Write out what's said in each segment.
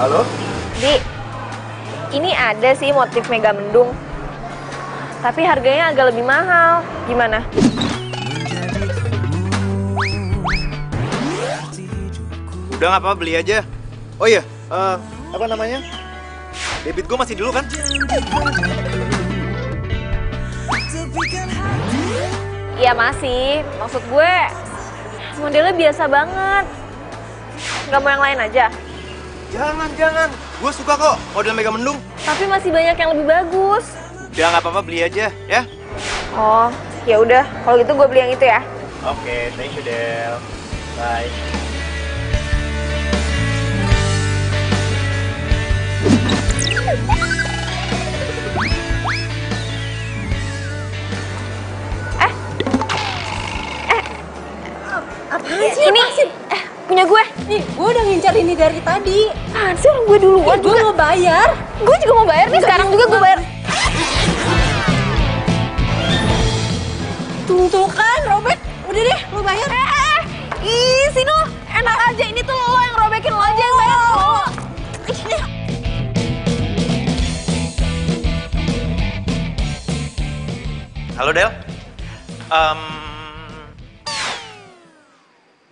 Halo? Di, ini ada sih motif mega mendung. Tapi harganya agak lebih mahal. Gimana? Udah nggak apa-apa, beli aja. Oh iya, apa namanya? Debit gue masih dulu kan? Iya masih. Maksud gue, modelnya biasa banget. Nggak mau yang lain aja? Jangan. Gue suka kok model mega mendung. Tapi masih banyak yang lebih bagus. Udah nggak apa-apa, beli aja ya. Oh, ya udah. Kalau gitu gue beli yang itu ya. Oke, thank you Del. Bye. Apaan sih? Ini punya gue. Nih, gue udah ngincar ini dari tadi. Apaan sih, orang gue duluan Gue mau bayar. Gue juga mau bayar nih, sekarang juga gue bayar. Tuh kan, robek. Udah deh, lu bayar. Ih, sini lo. Enak aja, ini tuh lo yang robekin, lo aja yang bayar. Halo Del.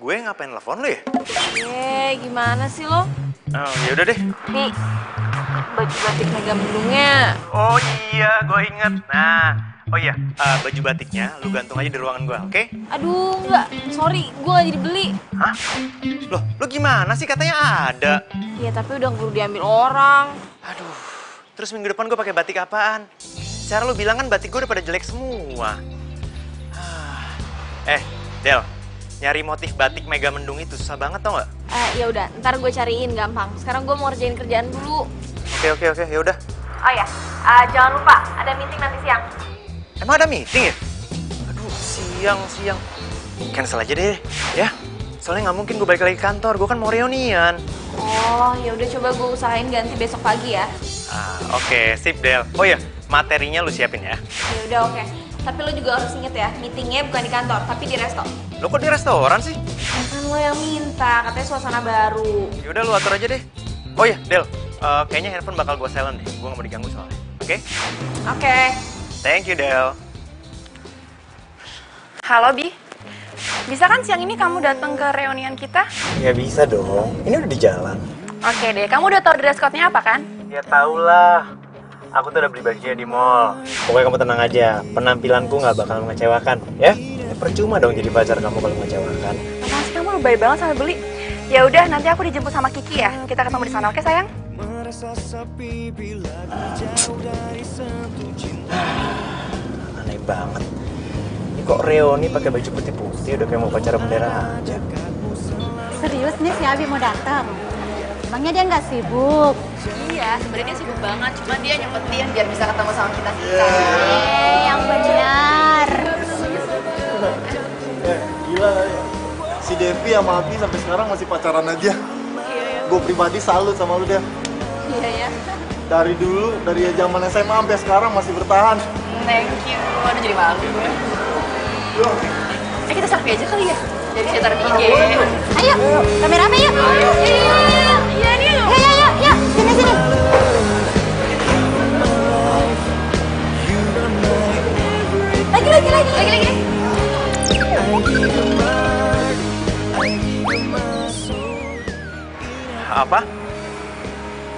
Gue ngapain telepon lu ya? Gimana sih lo? Oh, ya udah deh. Nih, baju batik mega mendungnya. Oh iya, gue inget. Nah, oh iya, baju batiknya lu gantung aja di ruangan gue, oke? Aduh, enggak. Sorry, gue gak jadi beli. Hah? Loh, lu gimana sih? Katanya ada. Iya, tapi udah keburu diambil orang. Aduh, terus minggu depan gue pakai batik apaan? Secara lu bilang kan batik gue udah pada jelek semua. Del, nyari motif batik mega mendung itu susah banget tau gak? Ya udah, ntar gue cariin gampang. Sekarang gue mau ngerjain kerjaan dulu. Oke, ya udah. Oh ya, jangan lupa ada meeting nanti siang. Emang ada meeting ya? Aduh, siang. Cancel aja deh, ya. Soalnya nggak mungkin gue balik lagi ke kantor, gue kan mau reunian. Oh, ya udah coba gue usahain ganti besok pagi ya. Oke, sip Del. Oh iya, materinya lu siapin ya. Ya udah oke. Tapi lo juga harus inget ya, meetingnya bukan di kantor, tapi di resto. Lo kok di restoran sih? Kan lo yang minta, katanya suasana baru. Yaudah lu atur aja deh. Oh iya, Del. Kayaknya handphone bakal gue silent deh. Gue gak mau diganggu soalnya. Oke? Oke. Thank you, Del. Halo, Bi. Bisa kan siang ini kamu datang ke reunian kita? Ya bisa dong. Ini udah di jalan. Oke deh, kamu udah tahu dress code-nya apa kan? Ya tau lah. Aku tuh udah beli bajunya di mall. Pokoknya kamu tenang aja. Penampilanku gak bakal mengecewakan, ya? Percuma dong jadi pacar kamu kalau mengecewakan. Apaan sih, kamu lebay banget sampai beli? Ya udah, nanti aku dijemput sama Kiki ya. Kita ketemu di sana, oke sayang? Aneh banget. Ini kok reuni pakai baju putih-putih udah kayak mau pacaran bendera aja. Serius nih si Abi mau datang? Emangnya dia nggak sibuk? Iya, sebenarnya dia sibuk banget, cuma dia nyempetin biar bisa ketemu sama kita. Yang benar. Gila ya. Si Devi sama Abi sampai sekarang masih pacaran aja. Gue pribadi salut sama lu deh. Iya ya. Dari dulu, dari zaman SMA sampai sekarang masih bertahan. Thank you. Aduh jadi malu gue. Kita selfie aja kali ya. Jadi saya taruh di IG. Ayo, rame-rame yuk. Iya nih. Yuk, sini. Lagi. Apa?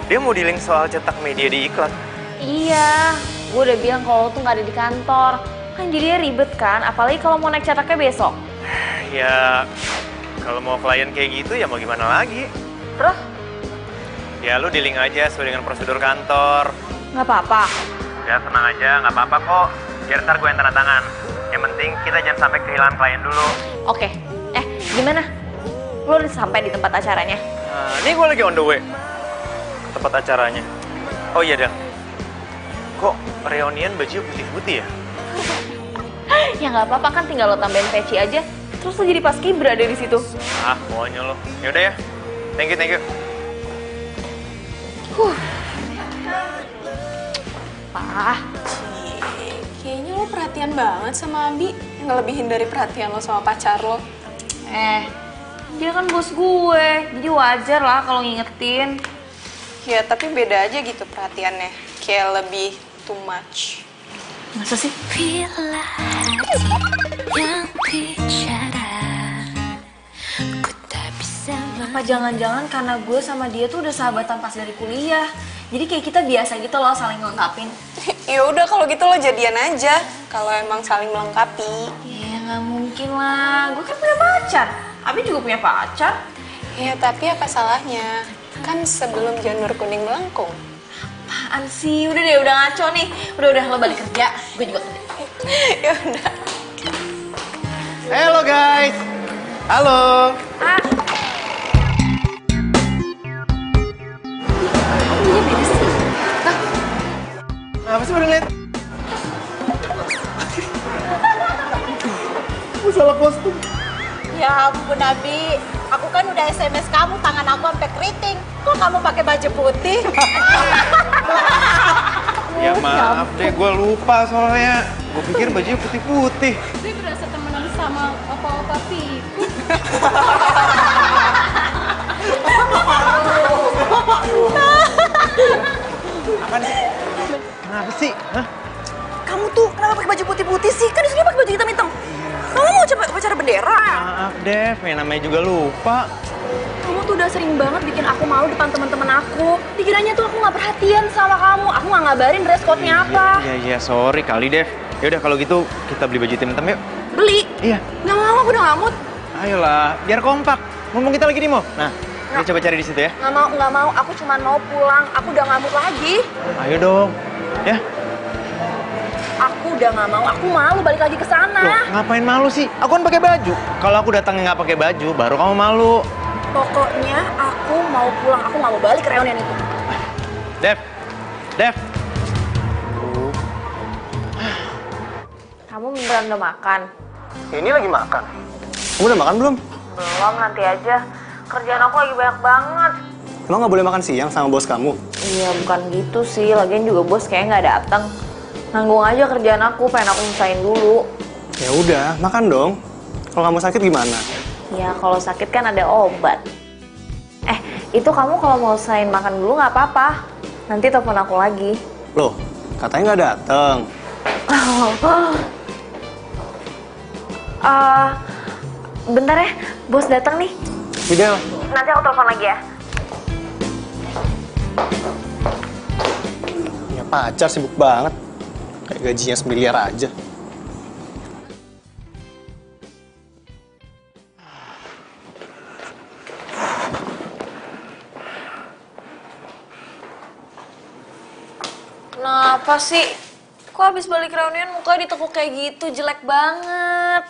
Dia mau dealing soal cetak media di iklan. Iya, gue udah bilang kalau lo tuh nggak ada di kantor. Kan jadinya ribet kan, apalagi kalau mau naik cetaknya besok. Ya, kalau mau klien kayak gitu ya mau gimana lagi? Terus? Ya lu dealing aja sesuai dengan prosedur kantor. Nggak apa-apa. Ya tenang aja, nggak apa-apa kok. Biar ntar gue yang tanda tangan. Yang penting kita jangan sampai kehilangan klien dulu. Oke. Gimana? Lo udah sampai di tempat acaranya? Nah, ini gue lagi on the way ke tempat acaranya. Oh iya Del, kok reunian baju putih-putih ya? Ya nggak apa-apa kan, tinggal lo tambahin peci aja. Terus lo jadi paskibra ada di situ. Maunya lo. Yaudah ya, thank you. Pak, Kayaknya lo perhatian banget sama Abi. Ngelebihin dari perhatian lo sama pacar lo. dia kan bos gue, jadi wajar lah kalau ngingetin. Ya, tapi beda aja gitu perhatiannya. Kayak lebih too much. Masa sih? Bila hati yang bicara, ku tak bisa Apa jangan-jangan karena gue sama dia tuh udah sahabatan pas dari kuliah. Jadi kayak kita biasa gitu loh saling ngelengkapin. Ya udah kalau gitu lo jadian aja. Kalau emang saling melengkapi. Ya nggak mungkin lah, gue kan punya pacar. Abi juga punya pacar. Ya tapi apa salahnya? Kan sebelum janur kuning melengkung. Apaan sih? Udah deh, udah ngaco nih. Udah lo balik kerja. Gue juga kerja. Ya udah. Halo guys. Halo. Ah, Apa sih pada ngeliat? Gue salah kostum. Ya ampun Abi, aku kan udah SMS kamu, tangan aku sampai keriting. Kok kamu pakai baju putih? Ya maaf deh, gue lupa soalnya. Gue pikir bajunya putih-putih. Saya berasa temenan sama apa-apa Piku. Apaan sih? Kenapa sih? Hah? kamu tuh kenapa pakai baju putih-putih sih? Kan di sini pakai baju hitam-hitam. Kamu mau coba upacara bendera? Maaf Dev, ya namanya juga lupa. Kamu tuh udah sering banget bikin aku malu depan teman-teman aku. Dikiranya tuh aku nggak perhatian sama kamu. Aku nggak ngabarin dress code-nya apa. Iya, sorry kali Dev. Ya udah kalau gitu kita beli baju hitam yuk. Beli? Iya. Nggak mau, aku udah nggak mood. Ayolah, biar kompak. Mumpung kita lagi di mall. Nah, kita coba cari di situ ya. Nggak mau. Aku cuma mau pulang. Aku udah nggak mood lagi. Ayo dong. Ya. Aku udah nggak mau. Aku malu balik lagi ke Loh, sana. ngapain malu sih? Aku kan pakai baju. Kalau aku datangnya nggak pakai baju, baru kamu malu. Pokoknya aku mau pulang. Aku nggak mau balik ke reunian itu. Dev. Kamu beneran udah makan? Ini lagi makan. Kamu udah makan belum? Belum, nanti aja. Kerjaan aku lagi banyak banget. Emang nggak boleh makan siang sama bos kamu? Iya, bukan gitu sih. Lagian juga bos kayaknya nggak datang. Nanggung aja kerjaan aku, pengen aku nyusahin dulu. Ya udah, makan dong. Kalau kamu sakit gimana? Ya, kalau sakit kan ada obat. Itu kamu kalau mau usahain makan dulu nggak apa-apa. Nanti telepon aku lagi. Loh, katanya nggak dateng. Bentar ya, bos datang nih. Fidel, Nanti aku telepon lagi ya. punya pacar sibuk banget. Kayak gajinya semiliar aja. Kenapa sih? Kok habis balik reunian muka ditekuk kayak gitu, jelek banget.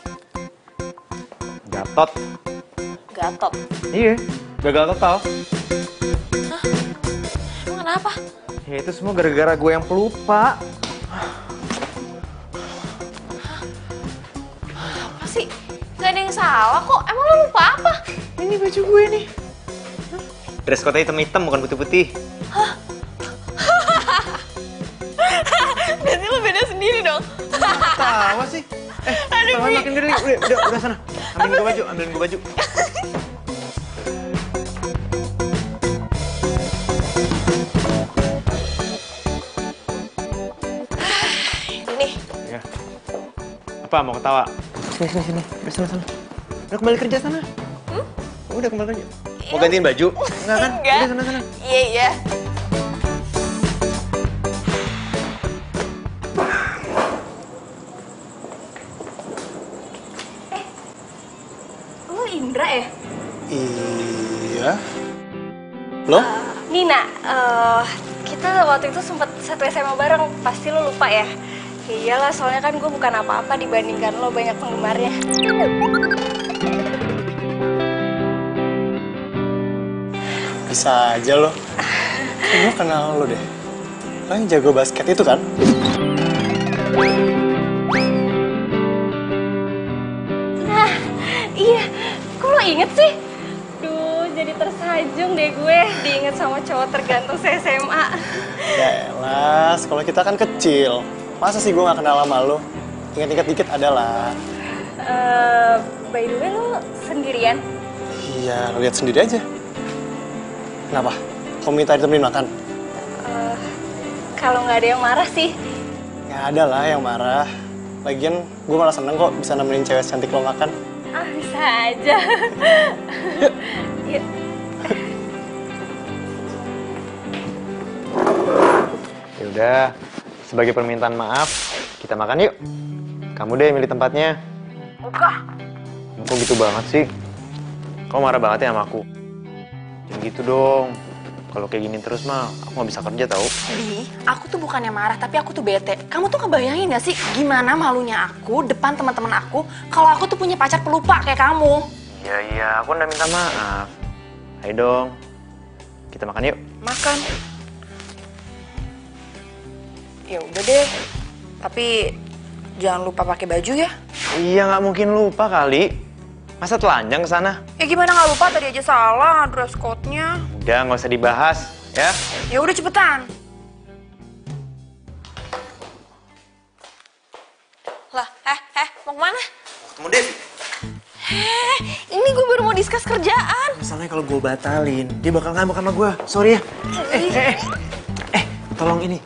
Gatot. Gatot. Iya, gagal total. Emang kenapa? Ya itu semua gara-gara gue yang pelupa. Apa sih? Gak ada yang salah kok. Emang lo lupa apa? Ini baju gue nih. Dress code-nya hitam-hitam, bukan putih-putih. Berarti lo beda sendiri dong. Tawa sih. Tawa makin gede. Udah sana. Ambilin gue baju. Ini. Ya. Apa mau ketawa? Sini. Udah sana. Udah kembali kerja sana. Udah kembali kerja. Mau gantiin baju? Enggak kan? Enggak. Udah sana. Iya. Lo Indra ya? Iya. Loh? Nina, kita waktu itu sempat satu SMA bareng, pasti lo lupa ya? Ya iyalah, soalnya kan gue bukan apa-apa dibandingkan lo banyak penggemarnya. Bisa aja lo. Gue kenal lo deh. Lo yang jago basket itu kan? Nah, iya. Kok lo inget sih? Duh, jadi tersajung deh gue diinget sama cowok tergantung se-SMA. Ya elah, sekolah kita kan kecil. Masa sih gue gak kenal sama lo? Ingat-ingat dikit adalah. By the way, lo sendirian? Iya, lo lihat sendiri aja. Kenapa? Kamu minta ditemenin makan? Kalau nggak ada yang marah sih. Ya ada lah yang marah. Lagian gue malah seneng kok bisa nemenin cewek cantik lo makan. Ah, bisa aja. Yuk. Ya udah, sebagai permintaan maaf, kita makan yuk. Kamu deh milih tempatnya. Buka. Kok gitu banget sih? Kamu marah banget ya sama aku? Jangan gitu dong. Kalau kayak gini terus mah, aku nggak bisa kerja tau. Bi, aku tuh bukannya marah, tapi aku tuh bete. Kamu tuh ngebayangin gak sih gimana malunya aku depan teman-teman aku kalau aku tuh punya pacar pelupa kayak kamu? Iya, aku udah minta maaf. Ayo dong, kita makan yuk. Makan. Ya udah deh, tapi jangan lupa pakai baju ya. Iya, nggak mungkin lupa kali. Masa telanjang ke sana? Ya gimana nggak lupa, tadi aja salah dress code-nya. Udah, nggak usah dibahas, ya. Ya udah cepetan. Lah, mau kemana? Ketemu Devi. Ini gue baru mau discuss kerjaan. Masalahnya kalau gue batalin, dia bakal ngambek sama gue. Sorry ya. Tolong ini,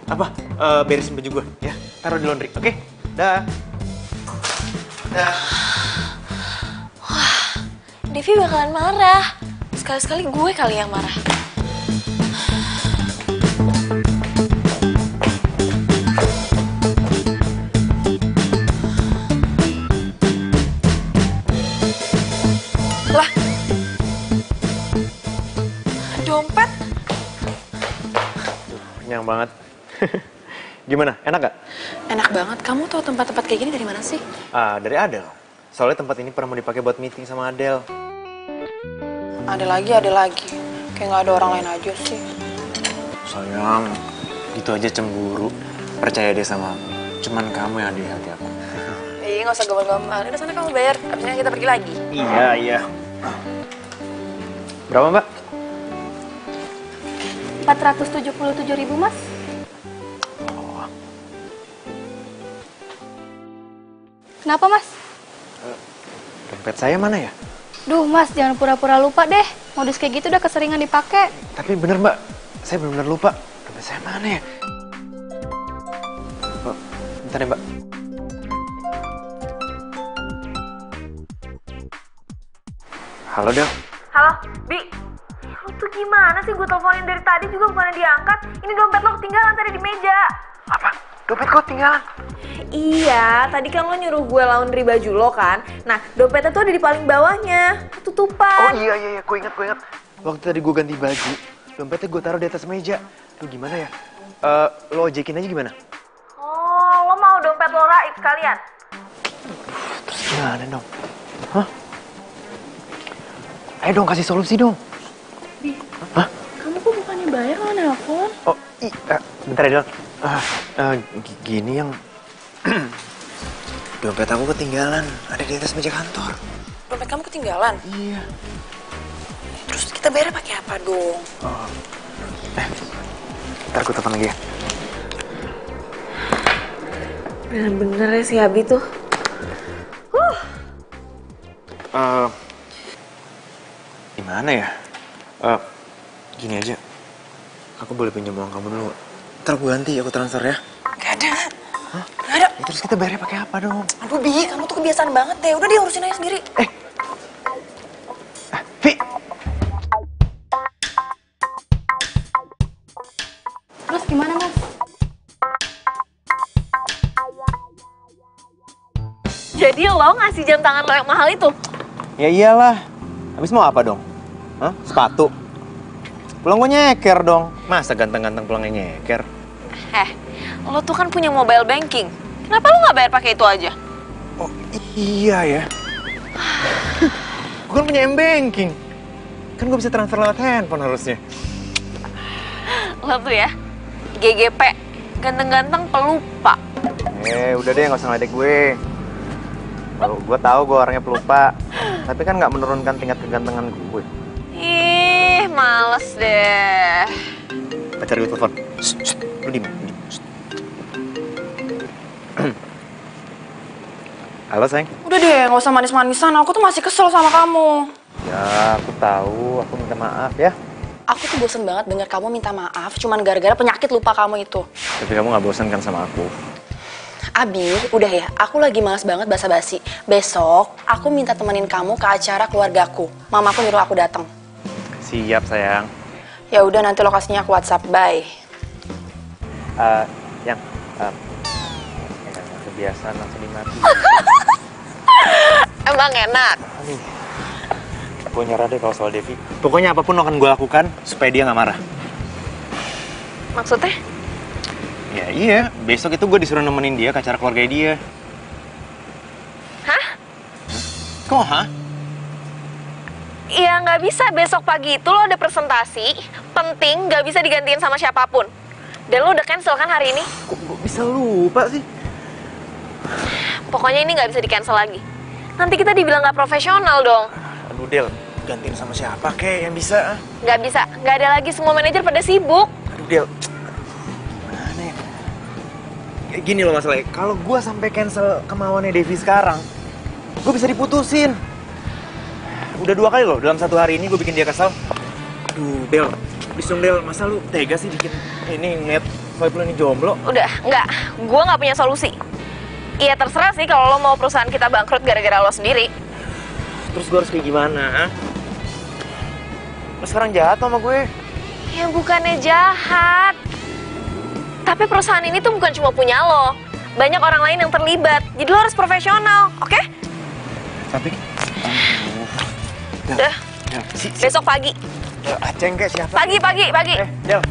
beresin baju gue, ya. Taruh di laundry, oke? Dah. Dah. Devi bakalan marah. Sekali-sekali gue kali yang marah. Lah, dompet. Kenyang banget. Gimana? Enak gak? Enak banget. Kamu tahu tempat-tempat kayak gini dari mana sih? Dari Adele. Soalnya tempat ini pernah mau dipakai buat meeting sama Adele. Ada lagi. Kayak nggak ada orang lain aja sih. Sayang, gitu aja cemburu. Percaya deh sama aku. Cuman kamu yang ada di hati aku. Iya, nggak usah gombal-gombal. Udah sana kamu bayar. Abisnya kita pergi lagi. Iya. Berapa, Mbak? 477.000, Mas. Kenapa, Mas? Dompet saya mana ya? Duh, Mas, jangan pura-pura lupa deh. Modus kayak gitu udah keseringan dipakai. Tapi bener, Mbak. Saya bener-bener lupa. Dompet saya mana ya? Oh, bentar ya, Mbak. Halo, Del. Halo, Bi. Lu tuh gimana sih? Gue teleponin dari tadi juga bukannya diangkat. Ini dompet lo ketinggalan tadi di meja. Apa? Dompet kok ketinggalan? Iya, tadi kan lo nyuruh gue laundry baju lo kan. Nah, dompetnya tuh ada di paling bawahnya. Tutupan. Oh iya, gue ingat. Waktu tadi gue ganti baju, dompetnya gue taruh di atas meja. Lu gimana ya? Lo ojekin aja gimana? Oh, lo mau dompet lo raib sekalian? Terus gimana dong? Hah? Ayo dong, kasih solusi dong. Bi, hah? Kamu kok bukannya bayar lo nelpon? Oh, bentar ya, Del. Gini yang... Dompet aku ketinggalan, ada di atas meja kantor. Dompet kamu ketinggalan? Iya. Terus kita bayar pakai apa dong? Oh. Ntar gue telepon lagi ya. Bener-bener ya si Abi tuh. Gimana ya? Gini aja. Aku boleh pinjam uang kamu dulu. Ntar aku ganti, aku transfer ya. Gak ada. Hah? Gak ada. Ya, terus kita bayarnya pakai apa dong? Aduh, Bi, kamu tuh kebiasaan banget deh. Udah deh, urusin aja sendiri. Vi! Terus gimana, Mas? Jadi lo ngasih jam tangan lo yang mahal itu? Ya iyalah. Habis mau apa dong? Hah? Sepatu? Pulang gue nyeker dong. Masa ganteng-ganteng pulangnya nyeker? Lo tuh kan punya mobile banking. Kenapa lo nggak bayar pakai itu aja? Oh iya ya. Gue kan punya M-Banking. Kan gue bisa transfer lewat handphone harusnya. Lo tuh ya, GGP, ganteng-ganteng pelupa. Udah deh, nggak usah ngeledek gue. Gue tahu gue orangnya pelupa, tapi kan nggak menurunkan tingkat kegantengan gue. Ih, males deh. Pacar gue telepon. Lu diem. Halo, sayang. Udah deh, gak usah manis-manisan. Aku tuh masih kesel sama kamu. Ya, aku tahu. Aku minta maaf ya. aku tuh bosen banget denger kamu minta maaf cuman gara-gara penyakit lupa kamu itu. Tapi kamu nggak bosan kan sama aku? Abi, udah ya, aku lagi malas banget basa-basi. Besok, aku minta temenin kamu ke acara keluargaku. Mamaku nyuruh aku datang. Siap sayang. Ya udah, nanti lokasinya aku WhatsApp. Bye. Yang kebiasaan langsung dimati. Emang enak. Aduh, gue nyerah deh kalau soal Devi. Pokoknya apapun akan gue lakukan supaya dia nggak marah. Maksudnya? Ya iya, besok itu gue disuruh nemenin dia ke acara keluarga dia. Hah? Kok hah? Iya nggak bisa, besok pagi itu lo ada presentasi penting, nggak bisa digantiin sama siapapun. Dan lo udah cancel kan hari ini? Kok gue bisa lupa sih? Pokoknya ini nggak bisa di cancel lagi. Nanti kita dibilang nggak profesional dong. Aduh Del, gantiin sama siapa kek yang bisa? Nggak bisa, nggak ada lagi, semua manajer pada sibuk. Aduh Del, mana ya? Gini loh masalahnya, kalau gue sampai cancel kemauannya Devi sekarang, gue bisa diputusin. Udah 2 kali loh dalam 1 hari ini gue bikin dia kesel. Aduh Del, please dong Del, masa lu tega sih bikin ini ngeliat vibe lu ini jomblo? Udah, nggak, gue nggak punya solusi. Iya terserah sih kalau lo mau perusahaan kita bangkrut gara-gara lo sendiri. Terus gue harus kayak gimana? Ha? Lo sekarang jahat sama gue? Ya bukannya jahat. Tapi perusahaan ini tuh bukan cuma punya lo. Banyak orang lain yang terlibat. Jadi lo harus profesional, oke? Tapi... Udah, besok pagi. Aceng kayak siapa? Pagi. Del.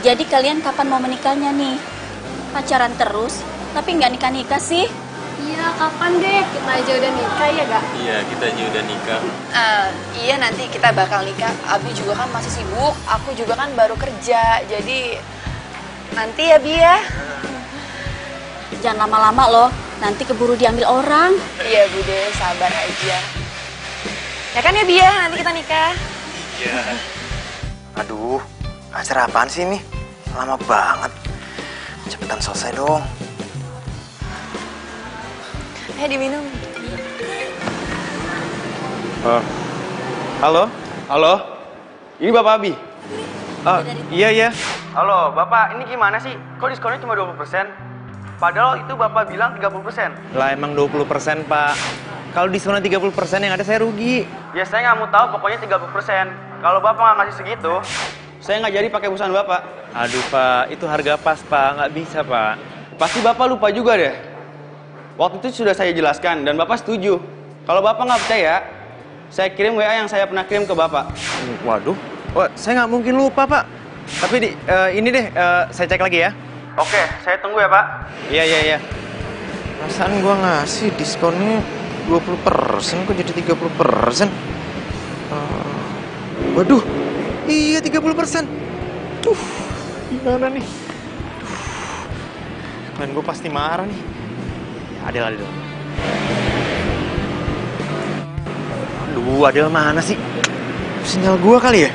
Jadi kalian kapan mau menikahnya nih? Pacaran terus, tapi nggak nikah-nikah sih? Iya, kapan deh? Kita aja udah nikah ya, Gak? Iya, kita aja udah nikah. Iya, nanti kita bakal nikah. Abi juga kan masih sibuk, aku juga kan baru kerja. Jadi nanti ya, Bi ya. Jangan lama-lama loh, nanti keburu diambil orang. Iya, Bude, sabar aja. Ya kan ya, Bi ya, nanti kita nikah. Iya. Aduh, acara apaan sih ini? Lama banget. Cepetan selesai dong. Diminum. Halo? Halo? Ini Bapak Abi? Iya. Halo, Bapak, ini gimana sih? Kok diskonnya cuma 20%? Padahal itu Bapak bilang 30%. Lah emang 20%, Pak. Kalau diskonnya 30% yang ada saya rugi. Ya saya nggak mau tahu, pokoknya 30%. Kalau Bapak nggak ngasih segitu, Saya nggak jadi pakai perusahaan Bapak. aduh Pak, itu harga pas Pak, nggak bisa Pak. Pasti Bapak lupa juga deh. Waktu itu sudah saya jelaskan dan Bapak setuju. Kalau Bapak nggak percaya, saya kirim WA yang saya pernah kirim ke Bapak. Waduh, saya nggak mungkin lupa Pak. Tapi ini deh, saya cek lagi ya. Oke, saya tunggu ya Pak. Iya. Perasaan gua ngasih diskonnya 20%, kok jadi 30%? Waduh, iya 30%. Gimana nih? Klien gue pasti marah nih. Adel. Aduh, Adel mana sih? Sinyal gua kali ya?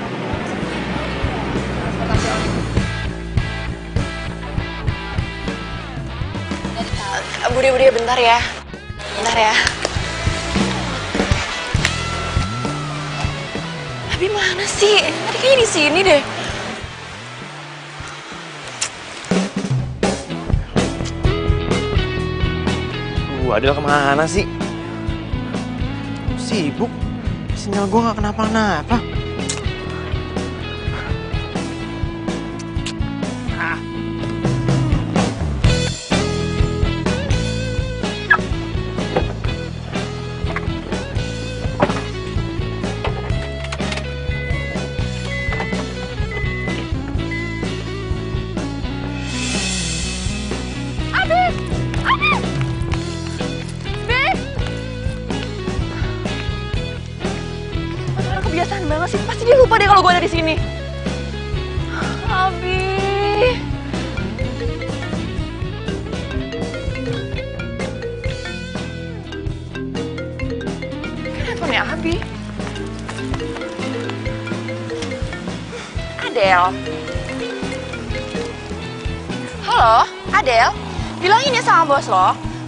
Bude, bentar ya. Abi mana sih? Tadi kayaknya di sini deh. Adel kemana sih? Sibuk. Sinyal gua nggak kenapa-napa. Kebiasaan banget sih, pasti dia lupa deh kalau gue ada di sini. Abi. Kenapa nih Abi? Adel. Halo, Adel. Bilangin ya sama bos lo,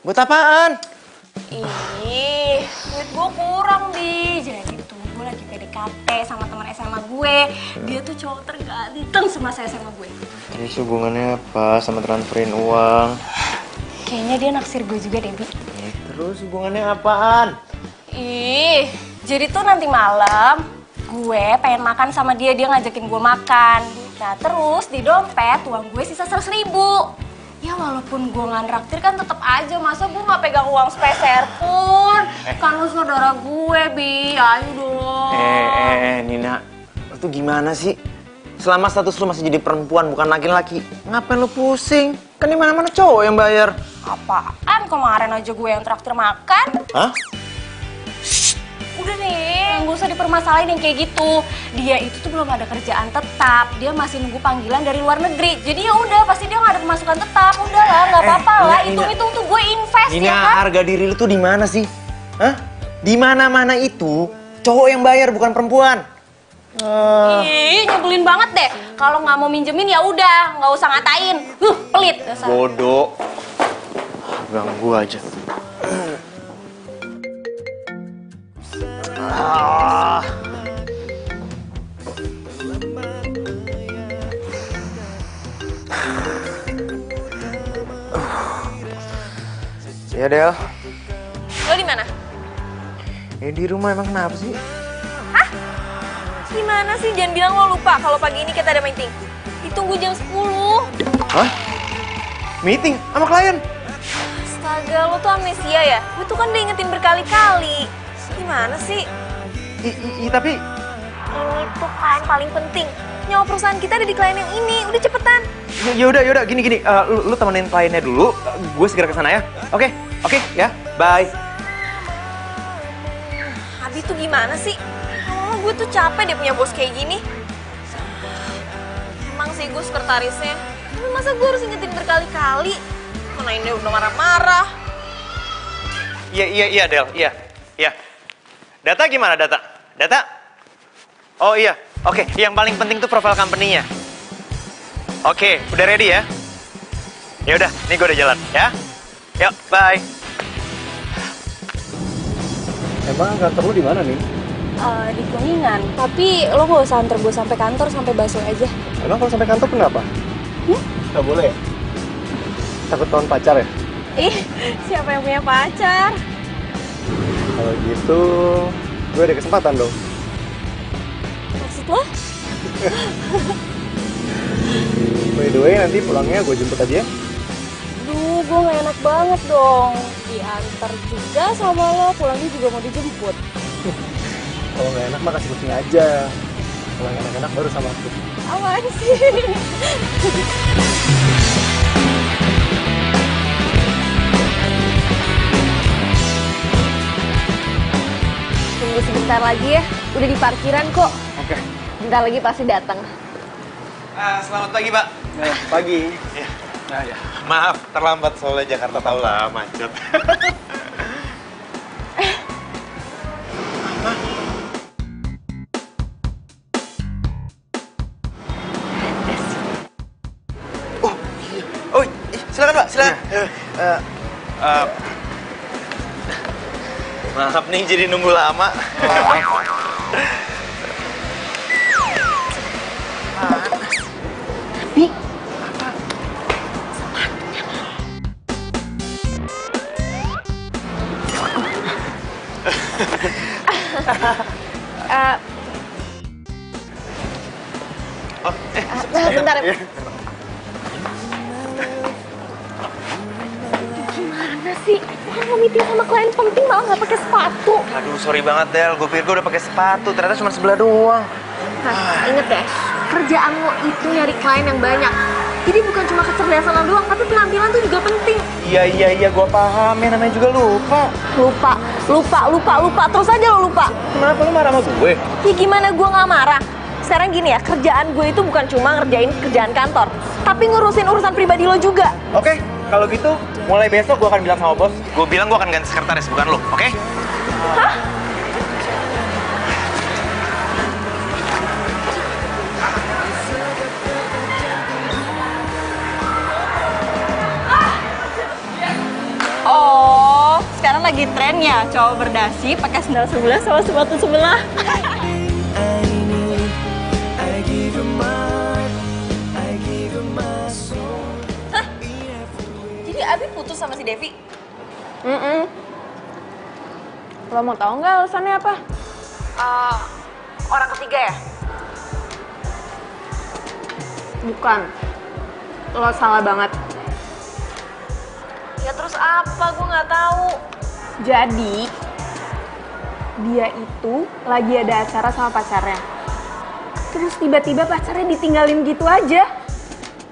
Buat apaan? Ih, duit gue kurang, Bi. Jadi tuh gue lagi PDKT sama teman SMA gue. Dia tuh cowok terganteng semasa SMA gue. Terus hubungannya apa sama transferin uang? Kayaknya dia naksir gue juga deh, Bi. Terus hubungannya apaan? Ih, jadi tuh nanti malam gue pengen makan sama dia ngajakin gue makan. Nah terus di dompet uang gue sisa 100.000. Ya walaupun gue nggak nraktir kan tetep aja, masa gue nggak pegang uang sepeser pun. Kan lu saudara gue, Bi, ayo dong. Nina, lu tuh gimana sih? Selama status lu masih jadi perempuan bukan laki-laki, ngapain lu pusing? Kan di mana-mana cowok yang bayar. Apaan? Kemarin aja gue yang traktir makan. Hah? Udah nih, nggak usah dipermasalahin yang kayak gitu. Dia itu tuh belum ada kerjaan tetap. Dia masih nunggu panggilan dari luar negeri. Jadi ya udah, pasti dia nggak ada pemasukan tetap. Udah lah, nggak apa-apa lah. Hitung-hitung tuh gue invest Nina, ya kan. harga diri lu tuh di mana sih? Hah? Di mana-mana itu cowok yang bayar bukan perempuan. Ih, nyebelin banget deh. Kalau nggak mau minjemin ya udah, nggak usah ngatain. Pelit. Dasar. Bodoh. Ganggu aja. Ya Del. Lo di mana? Ya di rumah, emang kenapa sih? Hah? Gimana sih? Jangan bilang lo lupa kalau pagi ini kita ada meeting. Ditunggu jam 10. Hah? Meeting sama klien? Astaga, lo tuh amnesia ya? Gue tuh kan udah ingetin berkali-kali. Gimana sih? Tapi Ini tuh klien paling penting. Nyawa perusahaan kita ada di klien yang ini. Udah cepetan. yaudah gini. Lu temenin kliennya dulu. Gue segera ke sana ya. Oke, ya. Bye. Abi tuh gimana sih? Lama-lama gue tuh capek deh punya bos kayak gini. Emang sih gue sekretarisnya. Tapi masa gue harus ingetin berkali-kali? Mana ini udah marah-marah. Iya, Del. Iya. Data gimana, Data? Oh iya. Oke, yang paling penting tuh profile company-nya. Oke, udah ready ya? Ya udah, nih gue udah jalan ya. Yuk, bye. Emang kantor lu di mana nih? Di Kuningan. Tapi lo nggak usah antar gue sampai kantor, sampai Baswe aja. Emang kalau sampai kantor kenapa? Nggak boleh ya? Takut tahun pacar ya? Ih, siapa yang punya pacar? Kalau gitu, gue ada kesempatan dong. Maksud lo? By the way, nanti pulangnya gue jemput aja ya. Duh, gue gak enak banget dong. Diantar juga sama lo, pulangnya juga mau dijemput. Kalau nggak enak mah kasih kucing aja. Kalau yang enak-enak baru sama aku. Apaan sih? Tunggu sebentar lagi ya. Udah di parkiran kok. Oke. Bentar lagi pasti datang. Selamat pagi, Pak. Pagi. Ya. Nah ya. Maaf, terlambat soalnya Jakarta tahu lah, macet. Oh, silakan Pak, silakan. Maaf nih jadi nunggu lama. Bentar. Iya. Gimana sih? Orang mau meeting sama klien penting malah nggak pakai sepatu. Aduh, sorry banget Del. Gue pikir gue udah pakai sepatu, ternyata cuma sebelah doang. Nah, inget ya, kerjaan lo itu nyari klien yang banyak. Jadi bukan cuma kecerdasan lo doang, tapi penampilan tuh juga penting. Iya, gue paham. Ya namanya juga lupa. Lupa. Terus aja lo lupa. Kenapa lu marah sama gue? Ya gimana gue nggak marah? Sekarang gini ya, kerjaan gue itu bukan cuma ngerjain kerjaan kantor, tapi ngurusin urusan pribadi lo juga. Oke, kalau gitu mulai besok gue akan bilang sama bos. Gue bilang gue akan ganti sekretaris, bukan lo, oke? Hah? lagi trennya cowok berdasi pakai sendal sebelah sama sepatu sebelah. Hah? Jadi Abi putus sama si Devi? Lo mau tahu nggak alasannya apa? Orang ketiga ya? Bukan. Lo salah banget. Ya terus apa? Gue nggak tahu. Jadi, dia itu lagi ada acara sama pacarnya. Terus tiba-tiba pacarnya ditinggalin gitu aja.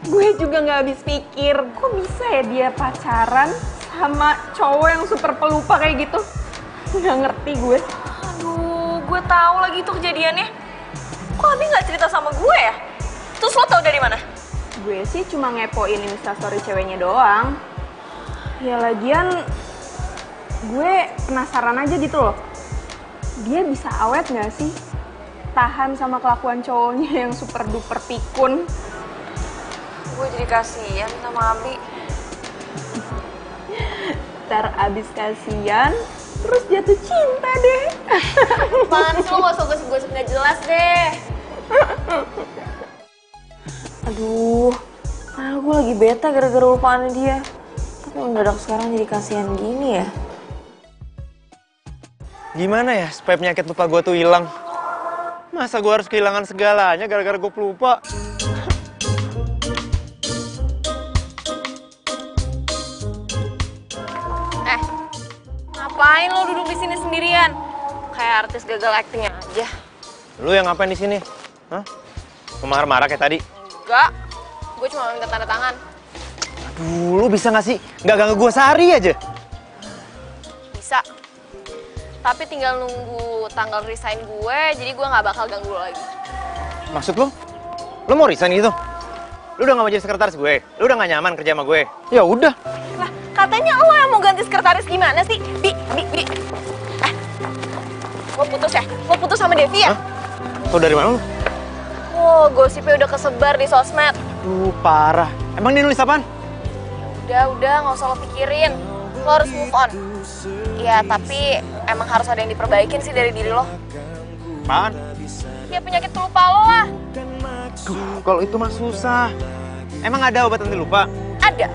Gue juga nggak habis pikir, kok bisa ya dia pacaran sama cowok yang super pelupa kayak gitu? Nggak ngerti gue. Aduh, gue tahu lagi itu kejadiannya. Kok Abi nggak cerita sama gue ya? Terus lo tahu dari mana? Gue sih cuma ngepoin instastory ceweknya doang. Ya lagian, gue penasaran aja gitu loh. Dia bisa awet nggak sih? Tahan sama kelakuan cowoknya yang super duper pikun. Gue jadi kasihan sama Abi. Ntar abis kasihan, terus jatuh cinta deh. Apaan sih lo gak usah gosip-gosip gak jelas deh. Aduh, gue lagi bete gara-gara lupaannya dia. Tapi mendadak sekarang jadi kasihan gini ya. Gimana ya supaya penyakit lupa gue tuh hilang? Masa gue harus kehilangan segalanya gara-gara gue pelupa? Ngapain lo duduk di sini sendirian? Kayak artis gagal acting aja. Lu yang ngapain di sini? Hah? Marah-marah kayak tadi? Enggak, gue cuma minta tanda tangan. Aduh, lu bisa nggak sih nggak ganggu gue sehari aja? Bisa. Tapi tinggal nunggu tanggal resign gue, jadi gue nggak bakal ganggu lo lagi. Maksud lu? Lu mau resign gitu? Lu udah nggak mau jadi sekretaris gue? Lu udah nggak nyaman kerja sama gue? Ya udah. Lah, katanya lo yang mau ganti sekretaris gimana sih? Bi. Lo putus ya? Lo putus sama Devi ya? Hah? Tau dari mana lu? Oh, gosipnya udah kesebar di sosmed. Duh, parah. Emang dia nulis apaan? Udah, nggak usah lo pikirin. Lo harus move on. Ya, tapi emang harus ada yang diperbaikin sih dari diri lo. Apaan? Ya penyakit pelupa lo lah. Duh, kalau itu mah susah. Emang ada obat anti lupa? Ada.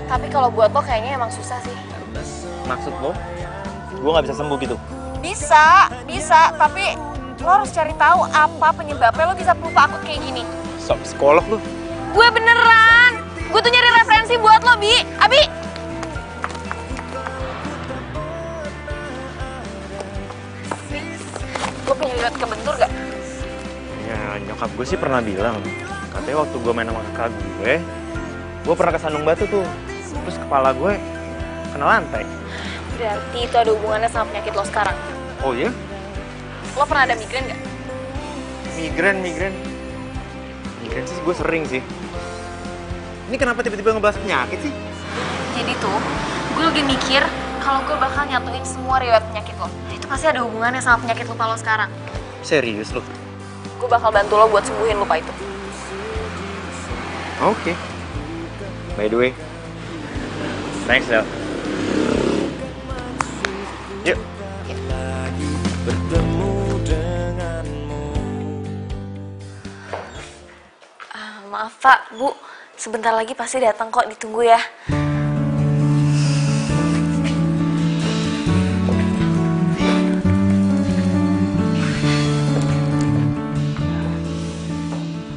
Tapi kalau buat lo kayaknya emang susah sih. Maksud lo? Gue nggak bisa sembuh gitu? Bisa. Tapi lo harus cari tahu apa penyebabnya lo bisa pelupa akut kayak gini. Sok psikolog lu. Gue beneran. Gue tuh nyari referensi buat lo, Bi. Abi. Lo punya lihat kebentur gak? Ya, nyokap gue sih pernah bilang. Katanya waktu gue main sama kakak gue pernah kesandung batu tuh. Terus kepala gue kena lantai. Berarti itu ada hubungannya sama penyakit lo sekarang. Oh iya? Lo pernah ada migrain gak? Migren sih gue sering sih. Ini kenapa tiba-tiba ngebahas penyakit sih? Jadi tuh, gue lagi mikir kalau gue bakal nyatuin semua riwayat penyakit lo. Itu pasti ada hubungannya sama penyakit lupa lo sekarang. Serius lo? Gue bakal bantu lo buat sembuhin lupa itu. Oke. By the way, thanks Del. Yuk. Maaf Pak, Bu. Sebentar lagi pasti datang kok, ditunggu ya.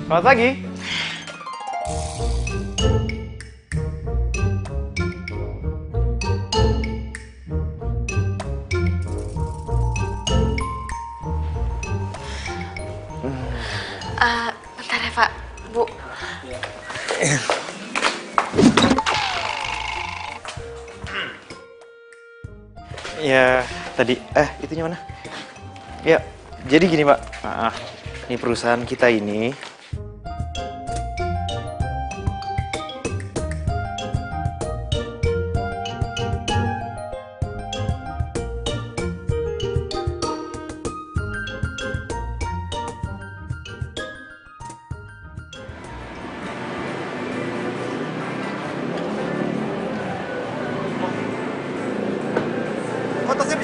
Selamat pagi. Bentar ya Pak, Bu. Ya, tadi, itunya mana? Ya, jadi gini Pak. Ini perusahaan kita ini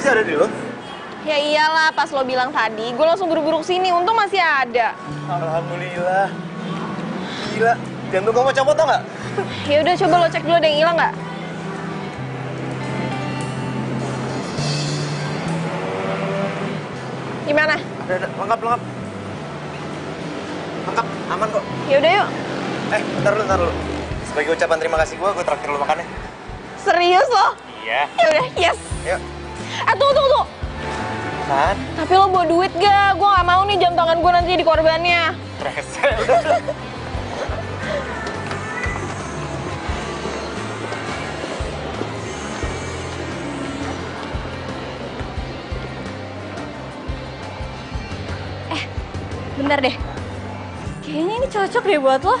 masih ada di lo? Ya iyalah, pas lo bilang tadi, gue langsung buru-buru kesini. Untung masih ada. Alhamdulillah. Gila, jantung gue mau copot tau nggak? Ya udah, coba lo cek dulu ada yang hilang nggak? Gimana? Ada, lengkap. Lengkap, aman kok. Ya udah yuk. Bentar dulu. Sebagai ucapan terima kasih gue traktir lo makannya. Serius lo? Iya. Ya udah, yes. Yuk. Tunggu. Kan? Tapi lo bawa duit gak? Gue gak mau nih jam tangan gue nanti jadi korbannya. Rese, udah. Bentar deh. Kayaknya ini cocok deh buat lo.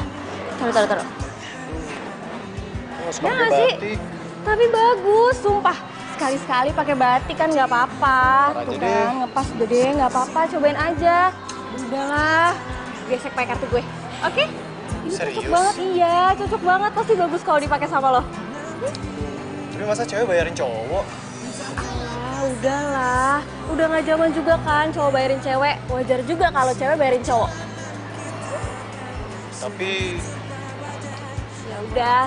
Taruh. Nggak Ya nggak sih? Tapi bagus, sumpah. Sekali-sekali pakai batik kan nggak apa-apa. Tuh kan, ngepas udah deh, nggak apa-apa. Cobain aja. Udahlah, gesek pakai kartu gue. Oke? Ini cocok banget, iya. Cocok banget, pasti bagus kalau dipakai sama lo. Tapi masa cewek bayarin cowok? Udahlah. Udah nggak zaman juga kan cowok bayarin cewek. Wajar juga kalau cewek bayarin cowok. Tapi... Ya udah,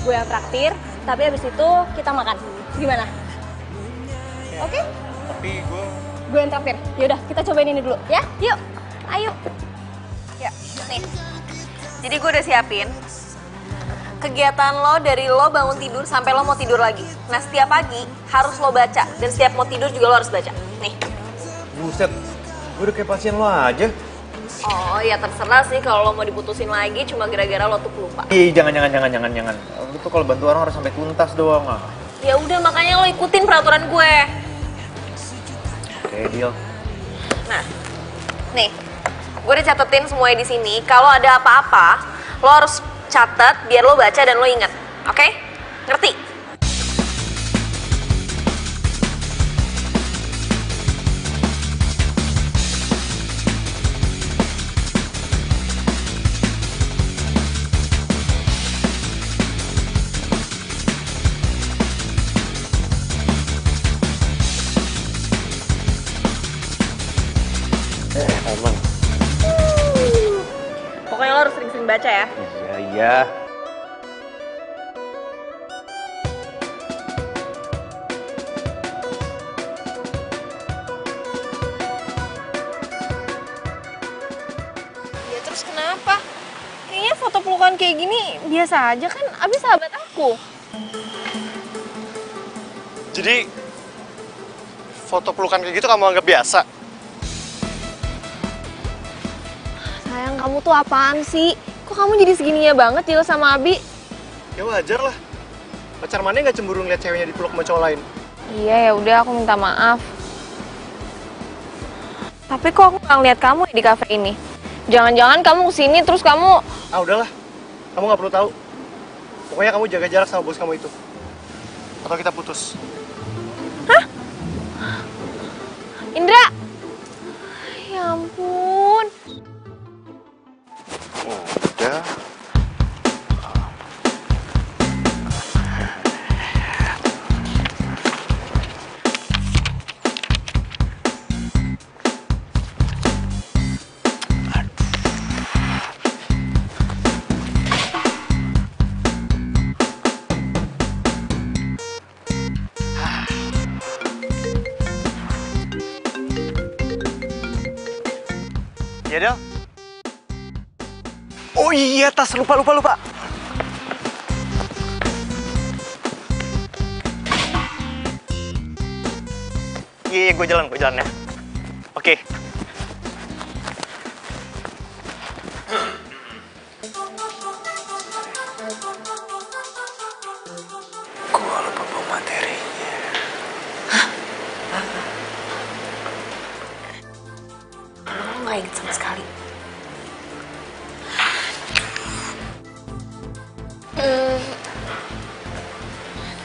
gue yang traktir. Tapi abis itu kita makan. Gimana? Oke? Tapi Gue yang traktir. Yaudah, kita cobain ini dulu ya. Yuk, ayo. Ya, nih. Jadi gue udah siapin kegiatan lo dari lo bangun tidur sampai lo mau tidur lagi. Nah, setiap pagi harus lo baca. Dan setiap mau tidur juga lo harus baca. Nih. buset, gue udah kayak pasien lo aja. Oh, ya terserah sih kalau lo mau diputusin lagi cuma gara-gara lo tuh pelupa. Jangan. Lu tuh kalau bantu orang harus sampai tuntas doang. Ya udah, makanya lo ikutin peraturan gue. Oke, deal. Nah, nih, gue udah catetin semuanya di sini. Kalau ada apa-apa, lo harus catat biar lo baca dan lo inget. Oke? Ngerti? Aman. Pokoknya lo harus sering-sering baca ya. Iya. Ya terus kenapa? Kayaknya foto pelukan kayak gini biasa aja kan, Abi sahabat aku. Jadi, foto pelukan kayak gitu kamu anggap biasa? Sayang, kamu tuh apaan sih? Kok kamu jadi segininya banget jelas sama Abi? Ya wajar lah. Pacar mana nggak cemburu ngeliat ceweknya dipeluk sama cowok lain? Iya, ya udah aku minta maaf. Tapi kok aku nggak ngeliat kamu di kafe ini? Jangan-jangan kamu kesini terus kamu... Ah udahlah, kamu nggak perlu tahu. Pokoknya kamu jaga jarak sama bos kamu itu. Atau kita putus. Hah? Indra! Ya ampun. Udah. Ya, Del. Oh iya, tas. Lupa. Iya, gue jalan ya. Oke. Gue lupa bawa materinya. Lo nggak inget sama sekali.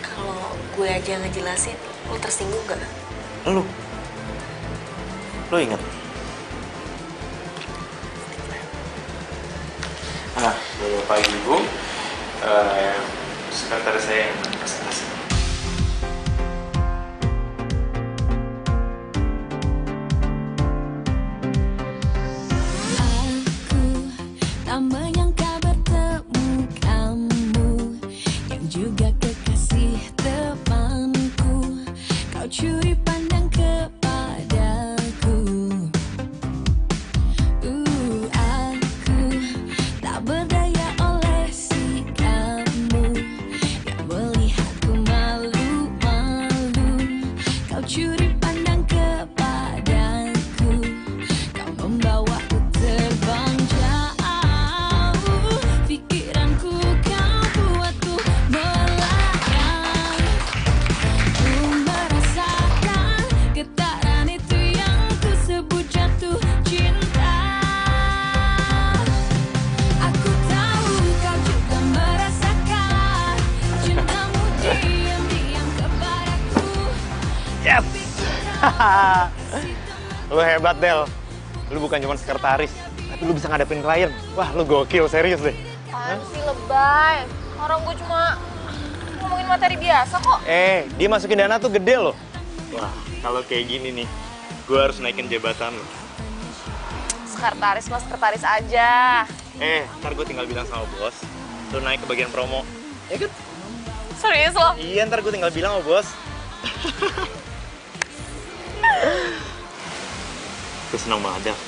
Kalau gue aja ngejelasin, lo tersinggung gak? Lu inget? Bapak Ibu, sekretaris saya yang presentasi. Lu hebat, Del. Lu bukan cuma sekretaris, tapi lu bisa ngadepin klien. Wah, lu gokil, serius deh. Apaan sih lebay? Orang gue cuma ngomongin materi biasa kok. Dia masukin dana tuh gede loh. Wah, kalau kayak gini nih, gue harus naikin jabatan lo. Sekretaris mas sekretaris aja. Ntar gue tinggal bilang sama bos, lu naik ke bagian promo. Ya kan? Serius lo? Iya, ntar gue tinggal bilang sama bos. Gue senang banget, Del.